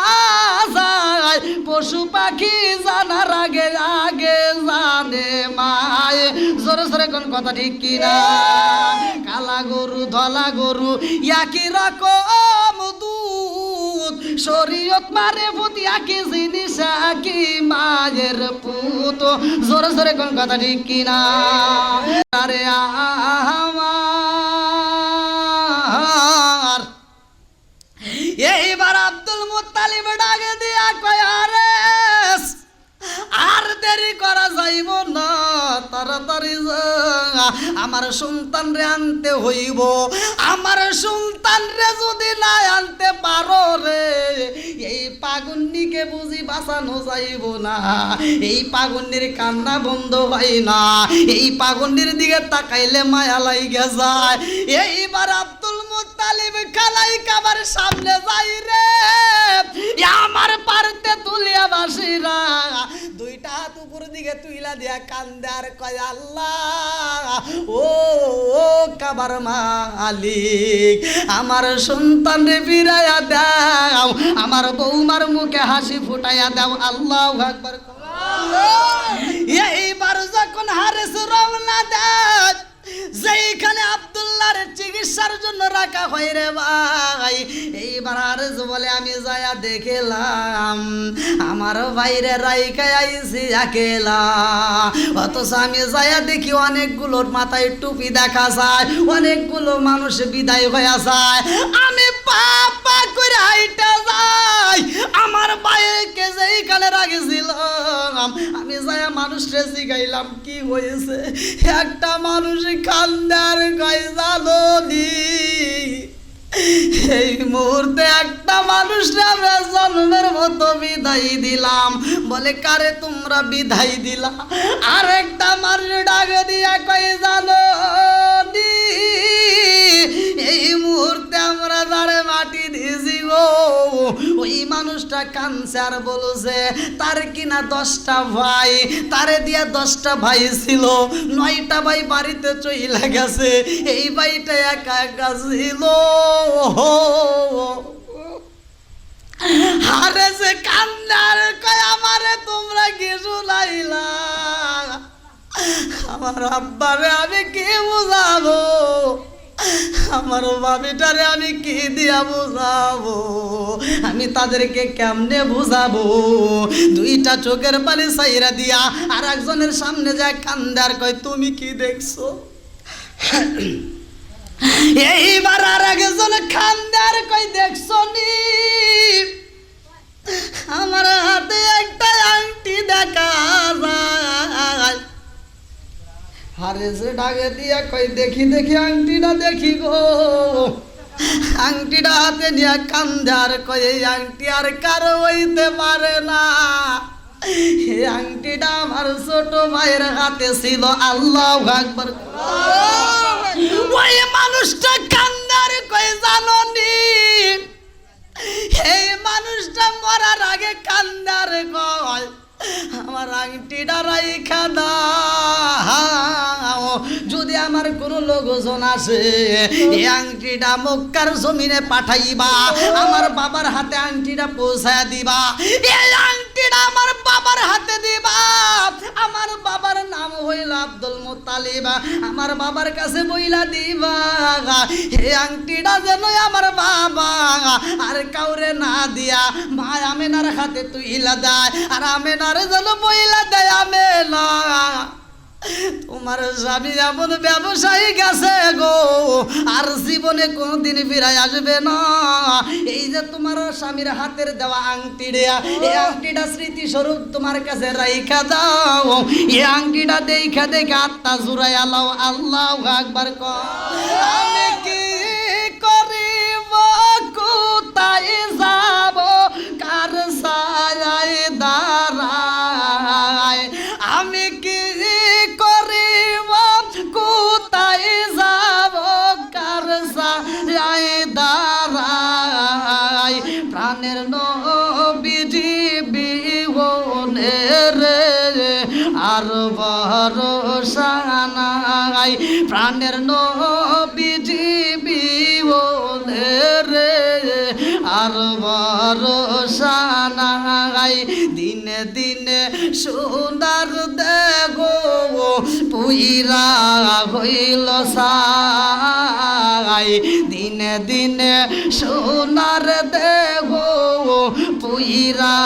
যায়, পশু পাখি জানার আগে আগে জানে মায়। জোরে জোরে কোন কথা ঠিক কিনা? কালা গরু ধলা গরু একই রকম দুধ, শরীয়ত মারে পুতি একই জিনিস একই মায়ের পুত। জোরে জোরে কোন কথা ঠিক কিনা? আরে আমার এইবার আব্দুল মুত্তালিব ডাকে দিয়া কয় আরে আর দেরি করা যাইব না, তাড়াতাড়ি আমার সন্তান রে আনতে হইব। আমার সন্তান রে যদি না আনতে পারো রে, এই পাগুন্নিকে বুঝি বাঁচানো যাইব না। এই পাগুন্নির কান্না বন্ধ হয় না, এই পাগুন্নির দিকে তাকাইলে মায়া লাইগা যায়। এইবার আব্দুল মুত্তালিব খালাই কাবার সামনে যাই রে, আমার পারতে তুলিয়া বাসিরা দুইটা হাত উপর দিকে তুইলা দিয়া কান্দে আর কয় আল্লাহ, ও কাবার মালিক, আমার সন্তান রে ফিরাইয়া দাও, আমার বৌমার মুখে হাসি ফুটাইয়া দাও। আল্লাহু আকবার। এইবার যখন হারেস রওনা দেয়, যেখানে আব্দুল্লাহর চিকিৎসার জন্য রাখা হয় রে ভাই, এইবার হারেস বলে আমি যায়া দেখলাম আমার বাইরে রাইখা আইছি একেলা। অথচ আমি যায়া দেখি অনেকগুলোর মাথায় টুপি দেখা যায়, অনেকগুলো মানুষ বিদায় হয়ে যায়। আমি পাপ পাপ করে হাইটা যাই, আমার বাইকে যেখানে রাখেছিলাম আমি যায়া মানুষরে জিগাইলাম কি হয়েছে। একটা মানুষ কান্দার কয় জানি এই মুহূর্তে একটা মানুষ আমরা জন্মের মতো বিদায় দিলাম। বলে কারে তোমরা বিদায় দিলা? আর একটা মানুষ ডাকে দিয়া কয় জানো এই মুহূর্তে আমরা যারে মাটি দিয়েছি গো, ওই মানুষটা কাঁদছে আর বলছে তার কিনা 10টা ভাই, তারে দিয়া 10টা ভাই ছিল, 9টা ভাই বাড়িতে চইলা গেছে, এই ভাইটা একা একা ছিল। আরে সে কান্দার কয় আমারে তোমরা কি শুনাইলা, আমার আব্বারে আমি কি বুঝাবো, আমার বাবিটারে আমি কি দিয়া বুঝাবো, আমি তাদেরকে কেমনে বুঝাবো। 2টা চোখের পানি সাইরা দিয়া আর একজনের সামনে যায় কান্দার কয় তুমি কি দেখছো। এইবার আর একজন কান্দার কয় দেখছো নি, আমার হাতে একটা আংটি দেখা যায়। আরে সে ডাকে দিয়া কই দেখি দেখি আংটিটা দেখি গো, আংটিটা হাতে নিয়ে কান্দার কই এই আংটি আর কারো হইতে পারে না, এই আংটিটা আমার ছোট ভাইয়ের হাতে ছিল। আল্লাহু আকবার। ওই মানুষটা কান্দার কই জানো নি, এই মানুষটা মরার আগে কান্দার কয় আমার আংটিটা রাইখা দাও, যদি আমার কোনো লোকজন আসে এই আংটিটা মক্কার জমিনে পাঠাইবা, আমার বাবার হাতে আংটিটা পৌঁছায় দিবা, এই আংটিটা আমার বাবার হাতে দিবা। আমার বাবার নাম হইল আব্দুল মুত্তালিব, আমার বাবার কাছে বইলা দিবা এই আংটিটা যেন আমার বাবা আর কাউরে না দিয়া মা আমেনার হাতে তুইলা দেয়, আর আমেনারে যেন বইলা দেয় আমেনা তোমার স্বামী এমন ব্যবসায়ী গেছে গো, আর জীবনে কোনদিন ফিরাই আসবে না। এই যে তোমার স্বামীর হাতের দেওয়া আংটি দেয়া, এই আংটিটা স্মৃতিস্বরূপ তোমার কাছে রাইখা দাও, এই আংটিটা দেখা দেখে আত্মা জুড়াইয়া লাও। আল্লাহু আকবার। আমি কি করিব, কোথায় যাব, কার ছায়ায় দাঁড়ায়, আমি কি করিব, কোথায় যাব, কার ছায়ায় দাঁড়ায়, প্রাণের নবীজি বিহনে রে আর ভরসা নাই, প্রাণের নবীজি বিহনে রে আর ভরসা নাই, দিনে দিনে সোনার দেখো পুইরা হইল সাই, দিনে দিনে সোনার দেখো পুইরা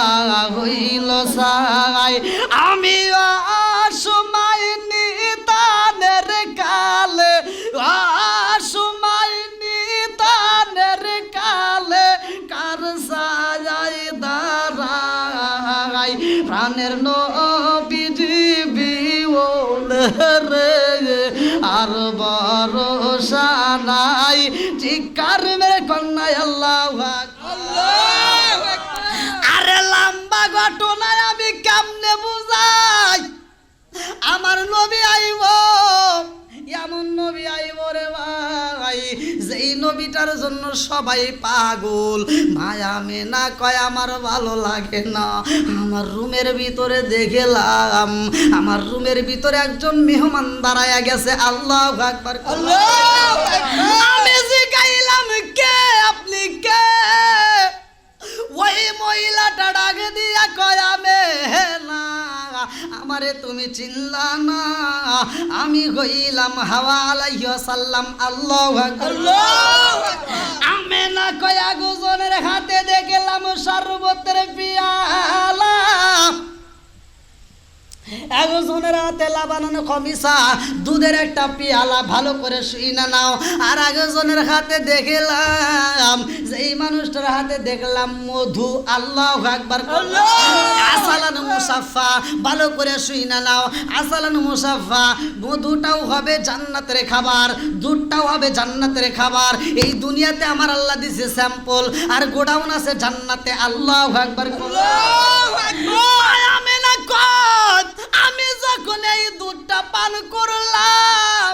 হইল সাই, আমি সময় নিতানের কালে, সময় নিতানের কালে, কার সাজাই দাঁড়াই, প্রাণের নবীজি বিওলে রে আর ভরসা নাই, চিৎকার মেরে কন্যায় আল্লাহু আকবার। আরে লম্বা ঘটনায় আমি কেমনে বুঝাই, আমার নবী আইব, এমন নবী আইব রে ভাই, যেই নবীটার জন্য সবাই পাগল। মায়া মেনা কয় আমার ভালো লাগে না, আমার রুমের ভিতরে দেখলাম, আমার রুমের ভিতরে একজন মেহমান দাঁড়ায়া গেছে। আল্লাহু আকবার। আমি জিগাইলাম কে আপনি কে, ওই মহিলাটা ডাক দিয়া কয় আমি না, আমারে তুমি চিনলা না, আমি হইলাম হাওয়া আলাইহিস সালাম। আল্লাহু আকবার। আমি না কয়া গুজনের হাতে দেখলাম শরবতের পিয়ালা, একজনের হাতে লাবানো খমিসা, দুধের একটা পিয়ালা, ভালো করে শুই না নাও। আর একজনের হাতে দেখলাম, যেই মানুষটার হাতে দেখলাম মধু। আল্লাহু আকবার। আসালান মুসাফা, ভালো করে শুই না নাও, আসালান মুসাফা, মধুটাও হবে জান্নাতের খাবার, দুধটাও হবে জান্নাতের খাবার। এই দুনিয়াতে আমার আল্লাহ দিছে স্যাম্পল, আর গোডাউন আছে জান্নাতে। আল্লাহু আকবার। আমি না কত, আমি যখন এই দুধটা পান করলাম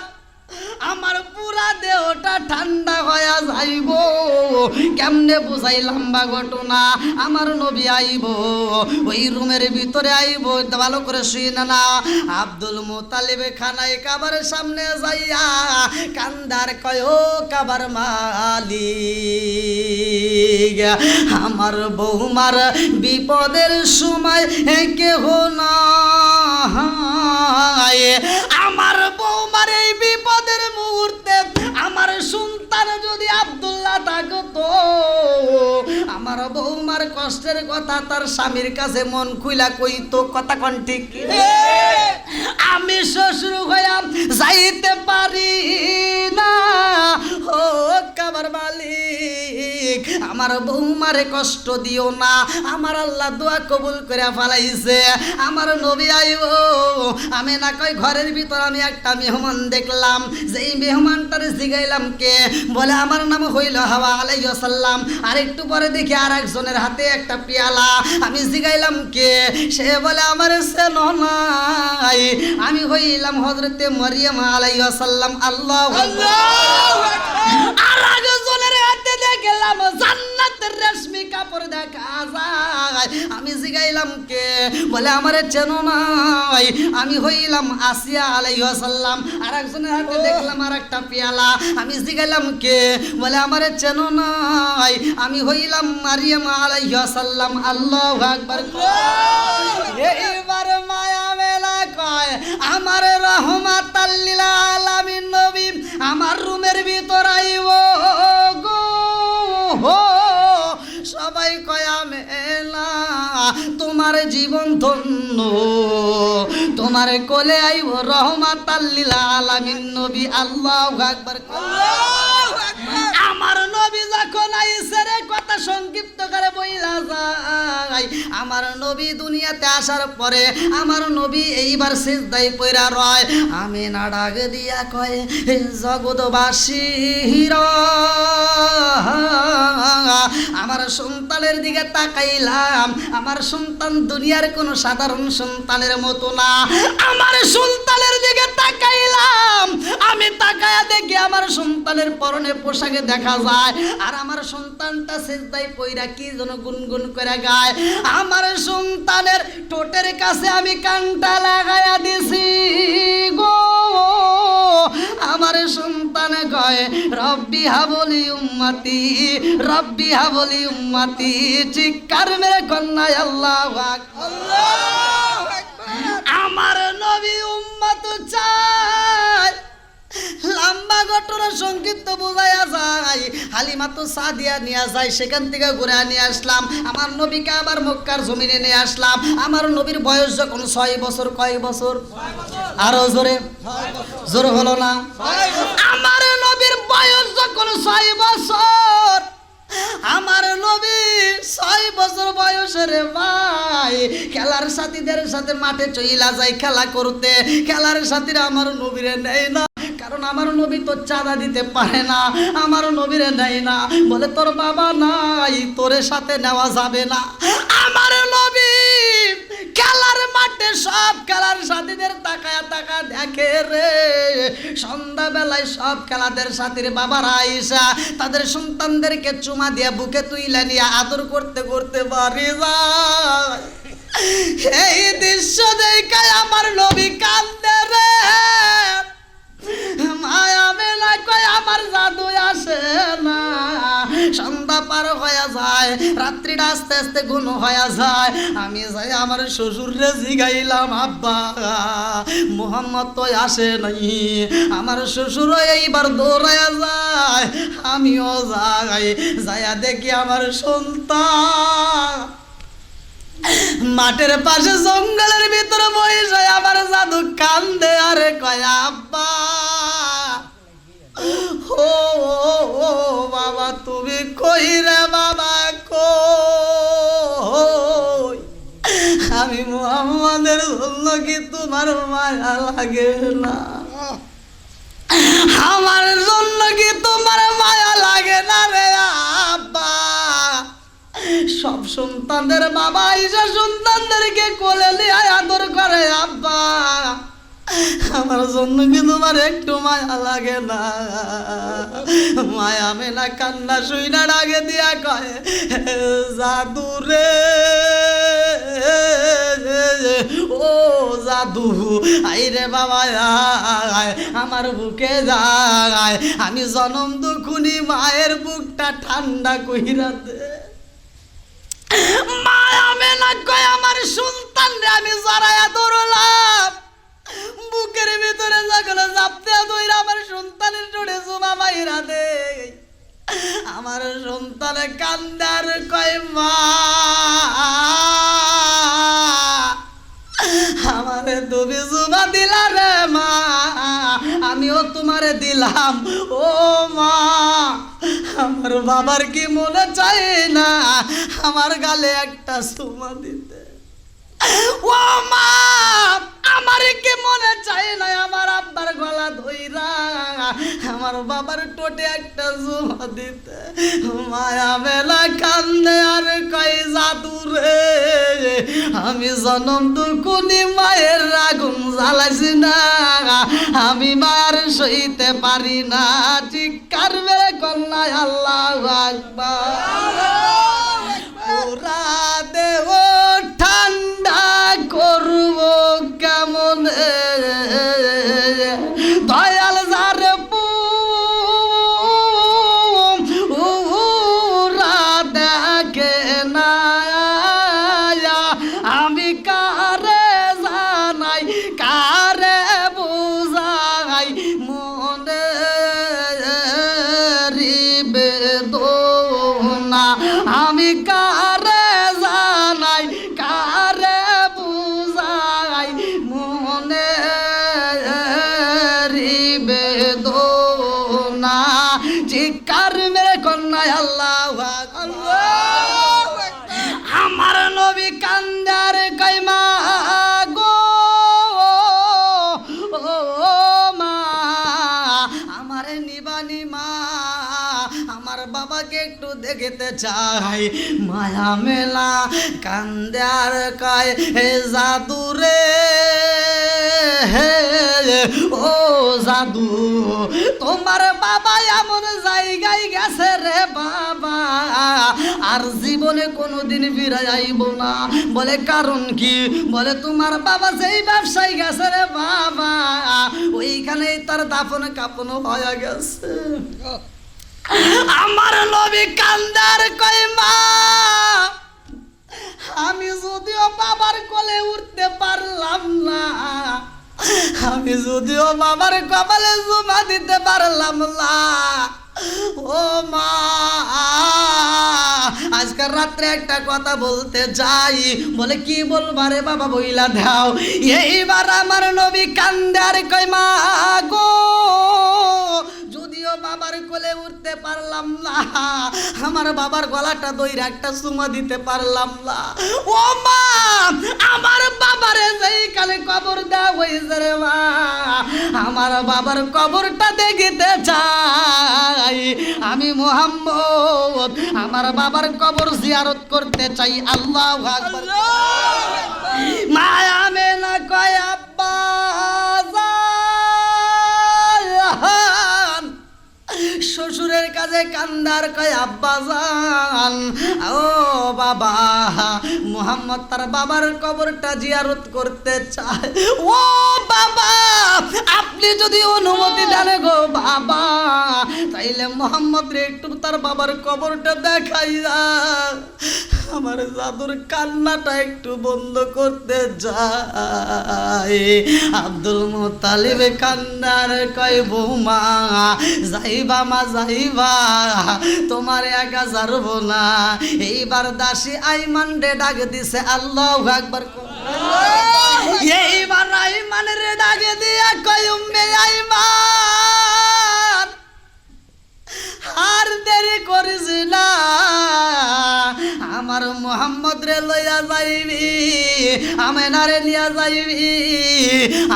আমার পুরা দেহটা ঠান্ডা হয়ে কেমনে বুঝাই লম্বা ঘটনা। আমার নবী আইব, ওই রুমের ভিতরে আইব, ভালো করে শুই না। আব্দুল মুতালিব খানায় কাবার সামনে যাইয়া কান্দার কয় ও কাবার মালিক, আমার বৌমার বিপদের সময় কেহ নাই, আমার বৌমার এই বিপদের মুহূর্তে আমার সন্তান যদি আব্দুল্লাহ থাকতো, আমার বৌমার কষ্টের কথা তার স্বামীর কাছে মন খুইলা কইতো। কথা কোন ঠিক? আমি শ্বশুর হইয়া যাইতে পারি না, ও কাবার মালিক আমার বৌমারে কষ্ট দিও না। আমার আল্লাহ দোয়া কবুল করে ফেলাইছে। আমার নবী আইব, আমি না কই ঘরের ভিতর আমি একটা মেহমান দেখলাম, যেই মেহমানটারে জিগাইলাম কে, বলে আমার নাম হইল হাওয়া আলাইহিস সালাম। আর একটু পরে দেখি আর একজনের হাতে একটা পেয়ালা, আমি জিগাইলাম কে, সে বলে আমার চেনো নাই, আমি হইলাম হযরতে মারিয়াম আলাইহিস সালাম। আল্লাহু আকবার। আর একজনের হাতে দেখলাম জান্নাতের রেশমি কাপড় দেখা যায়, আমি জিগাইলাম কে, বলে আমার চেনো নাই, আমি হইলাম আসিয়া আলাইহিস সালাম। আর একজনের হাতে দেখলাম আর একটা পেয়ালা, আমি জিগাইলাম কে, বলে আমার চেনো নাই, আমি হইলাম মারিয়াম আলাইহিস সালাম। আল্লাহু আকবার। এইবার মায়া মেলা কয় আমার রহমাতাল লিল আলামিন নবী আমার রুমের ভিতর আইব গো, সবাই কয় আমেনা তোমার জীবন ধন্য, তোমার কোলে আইব রহমাতাল লিল আলামিন নবী। আল্লাহু আকবার। আমার নবী যখন আইছে রে, কথা সংক্ষিপ্ত করে বইলা যায়, আমার নবী দুনিয়াতে আসার পরে আমার নবী এইবার সিজদায় পইরা রয়। আমিনা ডাক দিয়া কয় জগৎবাসীর আমার সন্তানের দিকে তাকাইলাম, আমার সন্তান দুনিয়ার কোনো সাধারণ সন্তানের মতো না। আমার সন্তানের দিকে তাকাইলাম, আমি তাকায়া দেখি আমার সন্তানের পরনে পোশাকে দেখা যায়, আর আমার সন্তানটা সিজদায় পইরা কি যেন গুনগুন করে গায়। আমার সন্তানের ঠোঁটের কাছে আমি কানটা লাগায়া দিছি গো, আমার সন্তান কয় রব্বি হাবলি উম্মতি, রব্বি হাবলি উম্মতি, চিৎকার মেরে কন্যায় আল্লাহু আকবার। আমার নবী উম্মত চায়। লম্বা ঘটনা সংক্ষিপ্ত বোঝায়া যায়, হালিমা তো সাদিয়া নিয়ে যায়, সেখান থেকে ঘুরে নিয়ে আসলাম। আমার নবীকে আবার মক্কার জমিনে নিয়ে আসলাম। আমার নবীর বয়স যখন 6 বছর। কয় বছর? আরো জোরে, জোর হলো না? আমার নবীর বয়স যখন 6 বছর, আমার নবী 6 বছর বয়সের ভাই খেলার সাথীদের সাথে মাঠে চইলা যায় খেলা করতে। খেলার সাথীরা আমার নবীরে নেয় না, কারণ আমার নবী তো চাঁদা দিতে পারে না, আমার নবীরে নেয় না, বলে তোর বাবা নাই, তোর সাথে নেওয়া যাবে না। আমার নবী খেলার মাঠে সব খেলার সাথীদের তাকায়া তাকা দেখে রে, সন্ধ্যাবেলায় সব খেলাদের সাথীর বাবারা আইসা তাদের সন্তানদেরকে চুমা দিয়ে বুকে তুইলা নিয়ে আদর করতে করতে বাড়ি যায়। এই দৃশ্য দেখে আমার নবী কান্দে রে, মায়া মেলা কয় আমার জাদু আসে না। সন্ধ্যা পার হয়ে যায়, রাত্রিটা আস্তে আস্তে ঘন হয়ে যায়। আমি যাই আমার শ্বশুরে জিগাইলাম আব্বা মুহাম্মদ তো আসে নাই। আমার শ্বশুর এইবার দৌড়ায়া যায়, আমিও যাই, যাইয়া দেখি আমার সন্তান মাঠের পাশে জঙ্গলের ভিতরে বসে আমার জাদু কান্দে আরে কয় আব্বা ও বাবা তুমি কই রে বাবা কই, আমি মুহাম্মাদের জন্য কি তোমার মায়া লাগে না? আমার জন্য কি তোমার মায়া লাগে না রে আব্বা? সব সন্তানদের বাবা ঈশা সন্তানদেরকে কোলে নিয়ে আদর করে আব্বা, আমার জন্য কি তোমার একটু মায়া লাগে না? মায়া মেনা কান্না শুইনা ডাকে দিয়া কয় জাদু রে, ও জাদু আইরে বাবা আয় আমার বুকে যায়, আমি জনম দুখুনি মায়ের বুকটা ঠান্ডা কইরা দে। মায়া মেনা কয় আমার সন্তান রে আমি জড়াইয়া ধরলাম, বুকের ভিতরে যখন জাপতে ধইরা আমার সন্তানের জোড়ে জুমা মাইরা দে। আমার সন্তানে কান্দার কয় মা আমারে তুমি জুমা দিলা রে মা, আমিও তোমারে দিলাম। ও মা আমার বাবার কি মনে চায় না আমার গালে একটা চুমা দিতে? ও মা আমার কি মনে চায় না আমার আব্বার গলা ধইরা আমার বাবার টোটে একটা চুমা দিতে? মায়া মেলা কান্দে আর কয় জাদু রে, আমি জনম দুকুনি মায়ের আগুন জ্বালাইছি না, আমি মায়ের সইতে পারি না। চিৎকার মেরে কন্যায় আল্লাহু আকবার। পুরা দেহ ঠান্ডা করব কেমন দয়াল যার পুরা দেখে না, আমি কারে জানাই কারে বুঝাই মনে বেদনা, আমি কারে জানাই কারে বুঝাই মনে বেদনা। চিৎকার মেরে কন্যায় আল্লাহু আকবার। আমার নবী কান্দার কইমা গো ও মা আমারে নিবানি মা, আমার বাবাকে একটু দেখতে চাই। মায়া মেলা কান্দার কয় হে জাদু রে, ও জাদু তোমার বাবা এমন জায়গায় গেছে রে বাবা আর জীবনে কোনোদিন ফিরে আইব না। বলে কারণ কি? বলে তোমার বাবা যেই ব্যবসায় গেছে রে বাবা ওইখানেই তার দাফন কাপন হয়ে গেছে। আমার নবী কান্দার কয় মা আমি যদিও বাবার কোলে উঠতে পারলাম না, আমি যদিও বাবার কপালে জমা দিতে পারলাম না, ও মা আজকাল রাত্রে একটা কথা বলতে যাই। বলে কি বলবা রে বাবা? বইলা দাও। এইবার আমার নবী কান্দার কয় মা গো যদিও বাবার কোলে উঠতে পারলাম না, আমার বাবার গলাটা দইরা একটা চুমা দিতে পারলাম না, ও মা আমার বাবারে যেইখানে কবর দেওয়া হয়েছে রে মা আমার বাবার কবরটা দেখিতে চাই। আমি মুহাম্মদ আমার বাবার কবর জিয়ারত করতে চাই। আল্লাহু আকবার। মায়া মেনা কয় আব্বা শ্বশুরের কাছে কান্দার কয় আব্বা জান ও বাবা মুহাম্মদ তার বাবার কবরটা জিয়ারত করতে চায়। ও বাবা আপনি যদি অনুমতি দেন গো বাবা তাইলে মুহাম্মদ রে একটু তার বাবার কবরটা দেখাইয়া আমার জাদুর কান্নাটা একটু বন্ধ করতে যায়। আব্দুল মুত্তালিব কান্নার কয় বৌমা যাইবা মা যাইবা তোমার একা ছাড়ব না। এইবার দাসী আইমান রে ডাক দিছে আল্লাহু আকবার। এইবার আইমান রে ডাক দিয়া কয় উম্মে আইমান আর দেরি করিস না আমার মুহাম্মদ রে লইয়া যাইবি আমেনারে নিয়া যাইবি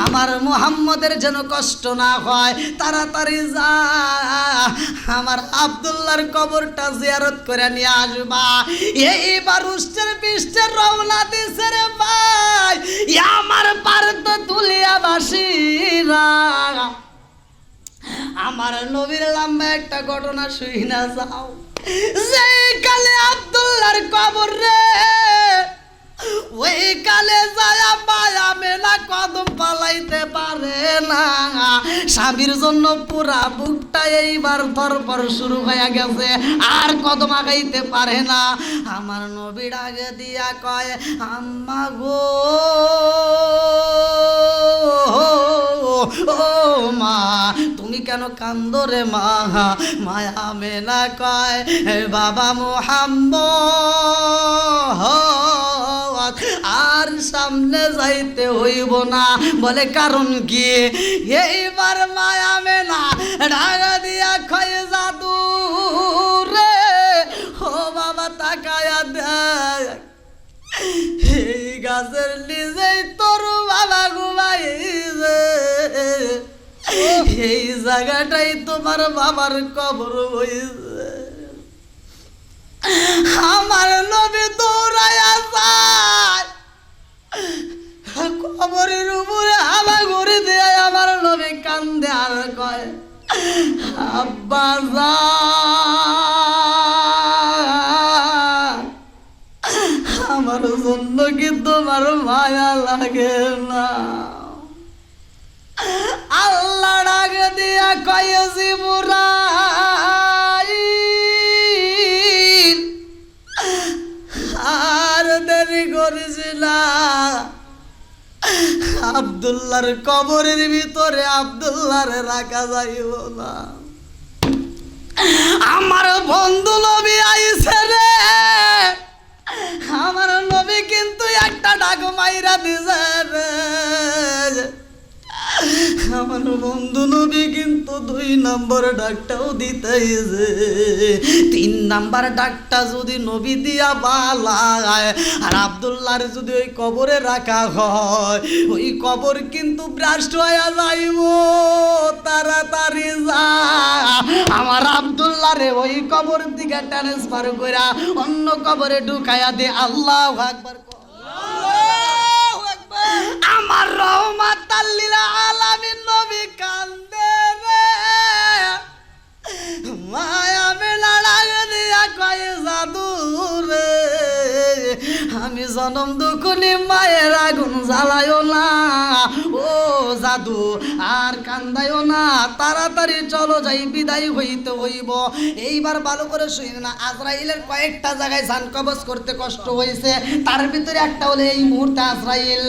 আমার মুহাম্মদের যেন কষ্ট না হয় তাড়াতাড়ি যা আমার আব্দুল্লাহর কবরটা জিয়ারত করে নিয়ে আসবা। এইবার উষ্টের পিষ্টের রওনা দিছে রে ভাই আমার পার তো তুলিয়াবাসী ভাইরা, আমার নবীর লম্বা একটা ঘটনা শুই না যাও। যে কালে আব্দুল্লাহর কবর রে, ওই কালে যায় মায়া মেনা কদম পালাইতে পারে না। স্বামীর জন্য পুরা বুকটা এইবার ধরপর শুরু হয়ে গেছে, আর কদম আগাইতে পারে না। আমার নবীর আগে দিয়া কয়, আম্মা গো, ও মা, তুমি কেন কান্দো রে মা? মায়া মেনা কয়, বাবা মুহাম্মদ, আর সামনে যাইতে হইব না। বলে কারণ কি? এইবার মায়া মেনা ডাকা দিয়া কয়, জাদু রে, ও বাবা তাকায়া দেখ, এই গাছের নিচেই তোর বাবা ঘুমাইছে, এই জায়গাটাই তোমার বাবার কবর হইছে। আমার নবী দৌড়াইয়া যায়, কবরের উপরে হাওয়া ঘুরে দেয়। আমার নবী কান্দে আর কয়, আব্বা যান, আমার জন্য কি তোমার মায়া লাগে না? আল্লাহ ডাক দিয়া কয়, জিবরাইল, আর দেরি করিস না, আব্দুল্লাহর কবরের ভিতরে আব্দুল্লাহর রাখা যাইব না। আমার বন্ধু নবী আইছে রে, আমার নবী কিন্তু একটা ডাক মাইরা দিছে রে। আমার বন্ধু নবী কিন্তু 2 নম্বর ডাকটাও দিতেছে। 3 নাম্বার ডাকটা যদি নবী দিয়া বালায়, আর আব্দুল্লাহর যদি ওই কবরে রাখা হয়, ওই কবর কিন্তু ভ্রষ্ট হয়ে যাইব। তাড়াতাড়ি যা, আমার আব্দুল্লাহরে ওই কবর দিকে ট্রান্সফার কইরা অন্য কবরে ঢুকাইয়া দে। আল্লাহু আকবার। আমার রহমাতাল লিল আলামিন নবী কান্দে রে, মায়া মেলা ডাক দিয়া কয়, জাদু রে, আমি জনম দুকুনি মায়ের আগুন জ্বালায়ও না। ও জাদু, আর কান্দায়ও না, তাড়াতাড়ি চলো যাই, বিদায় হইতে হইব। এইবার ভালো করে শুই না, আজরাইলের কয়েকটা জায়গায় জান কবজ করতে কষ্ট হয়েছে, তার ভিতরে একটা হলে এই মুহূর্তে আজরাইল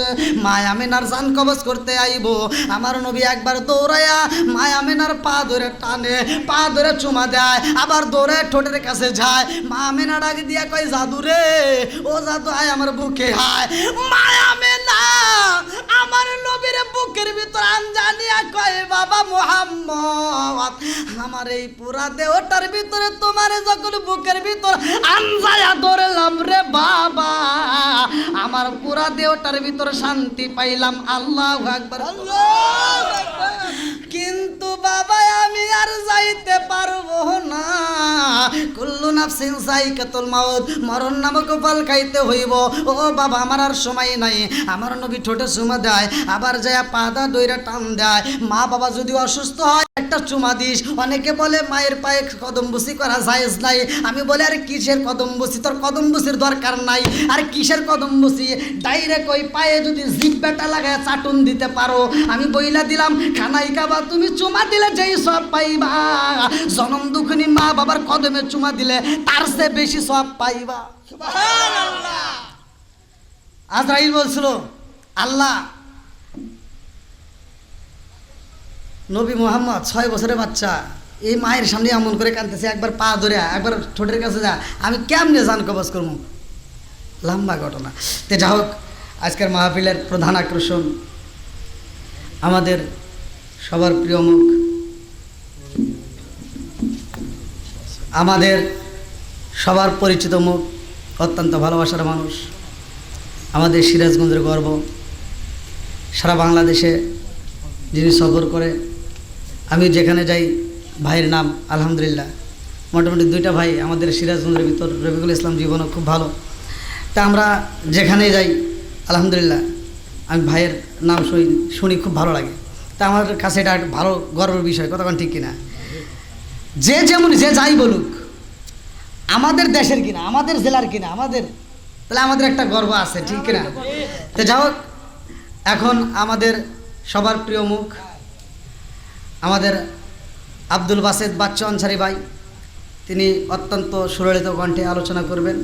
মায়া মেনার জান কবজ করতে আইব। আমার নবী একবার দৌড়াইয়া মায়া মেনার পা ধরে টানে, পা ধরে চুমা দেয়, আবার দৌড়ে ঠোঁটের কাছে যায়। মা মেনা ডাক দিয়া কয়, জাদু রে, ও জাদু আয় আমার বুকে হায়। মায়া মেনা আমার নবীর বুকের ভিতর আনজানিয়া কয়, বাবা মুহাম্মদ, আমার এই পুরা দেহটার ভিতরে তোমার যখন বুকের ভিতর আনজায়া ধরলাম রে বাবা, আমার পুরা দেহটার ভিতর শান্তি পাইলাম। আল্লাহু আকবার। কিন্তু বাবা আমি আর যাইতে পারবো না, কুল্লু নাফসিন যায়িকাতুল মাউত, মরণ নামক ফল খাইতে হইব। ও বাবা আমার আর সময় নাই। আমার নবী ঠোঁটে চুমা দেয়, আবার যায় পাদা দইরা টান দেয়। মা বাবা যদি অসুস্থ হয় একটা চুমা দিস। অনেকে বলে মায়ের পায়ে কদম বুসি করা জায়েজ নাই। আমি বলে আরে কিসের কদম বুসি, তোর কদম বুসির দরকার নাই। আর কিসের কদম বুসি, ডাইরেক্ট ওই পায়ে যদি জিব্বাটা লাগায় চাটুন দিতে পারো, আমি বইলা দিলাম খানাই কাবা, তুমি চুমা দিলে যেই সব পাইবা, জনম দুঃখিনী মা বাবার কদমে চুমা দিলে তার চেয়ে বেশি সব পাইবা। সুবহানাল্লাহ। আজরাইল বলছিল, আল্লাহ নবী মুহাম্মদ 6 বছরের বাচ্চা এই মায়ের সামনে এমন করে কাঁদতেছে, একবার পা ধরে একবার ঠোঁটের কাছে যা, আমি কেমনে জান কবজ করবো? লম্বা ঘটনা। তো যা হোক, আজকের মাহফিলের প্রধান আকর্ষণ আমাদের সবার প্রিয় মুখ, আমাদের সবার পরিচিত মুখ, অত্যন্ত ভালোবাসার মানুষ, আমাদের সিরাজগঞ্জের গর্ব, সারা বাংলাদেশে যিনি সফর করে। আমি যেখানে যাই ভাইয়ের নাম আলহামদুলিল্লাহ, মোটামুটি 2টা ভাই আমাদের সিরাজগঞ্জের ভিতর, রফিকুল ইসলাম জীবনও খুব ভালো। তা আমরা যেখানে যাই আলহামদুলিল্লাহ আমি ভাইয়ের নাম শুনি, খুব ভালো লাগে। তা আমার কাছে এটা একটা ভালো গর্বের বিষয়, কতক্ষণ ঠিক কিনা? যে যেমন যে যাই বলুক, আমাদের দেশের কিনা, আমাদের জেলার কিনা, আমাদের, তাহলে আমাদের একটা গর্ব আছে, ঠিক কিনা? তো যাই হোক, এখন আমাদের সবার প্রিয় মুখ আমাদের আব্দুল বাসেদ বাচ্চু আনসারি ভাই, তিনি অত্যন্ত সুললিত কণ্ঠে আলোচনা করবেন।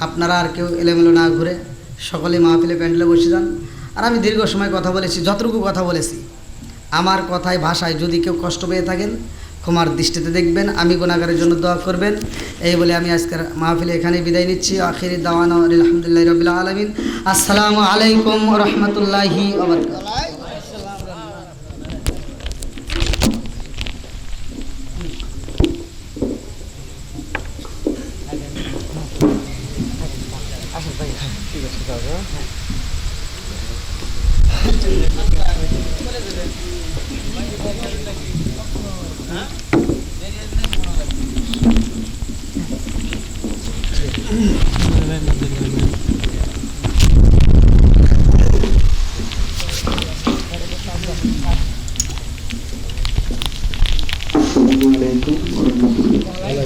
আপনারা আর কেউ এলোমেলো না ঘুরে সকলে মাহফিলে প্যান্ডেলে বসে যান। আর আমি দীর্ঘ সময় কথা বলেছি, যতটুকু কথা বলেছি আমার কথায় ভাষায় যদি কেউ কষ্ট পেয়ে থাকেন ক্ষমার দৃষ্টিতে দেখবেন, আমি গুনাহগারের জন্য দোয়া করবেন। এই বলে আমি আজকের মাহফিলে এখানে বিদায় নিচ্ছি। আখিরি দাওয়ানা আলহামদুলিল্লাহি রাব্বিল আলামিন। আসসালামু আলাইকুম ওয়া রাহমাতুল্লাহি ওয়া বারাকাতুহু।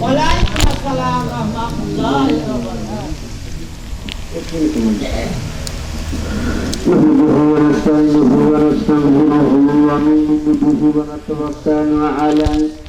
ওয়ালাইকুম আসসালাম ওয়া রাহমাতুল্লাহি ওয়া বারাকাতুহু। نحمده ونستعينه ونستغفره ونؤمن به ونتوكل عليه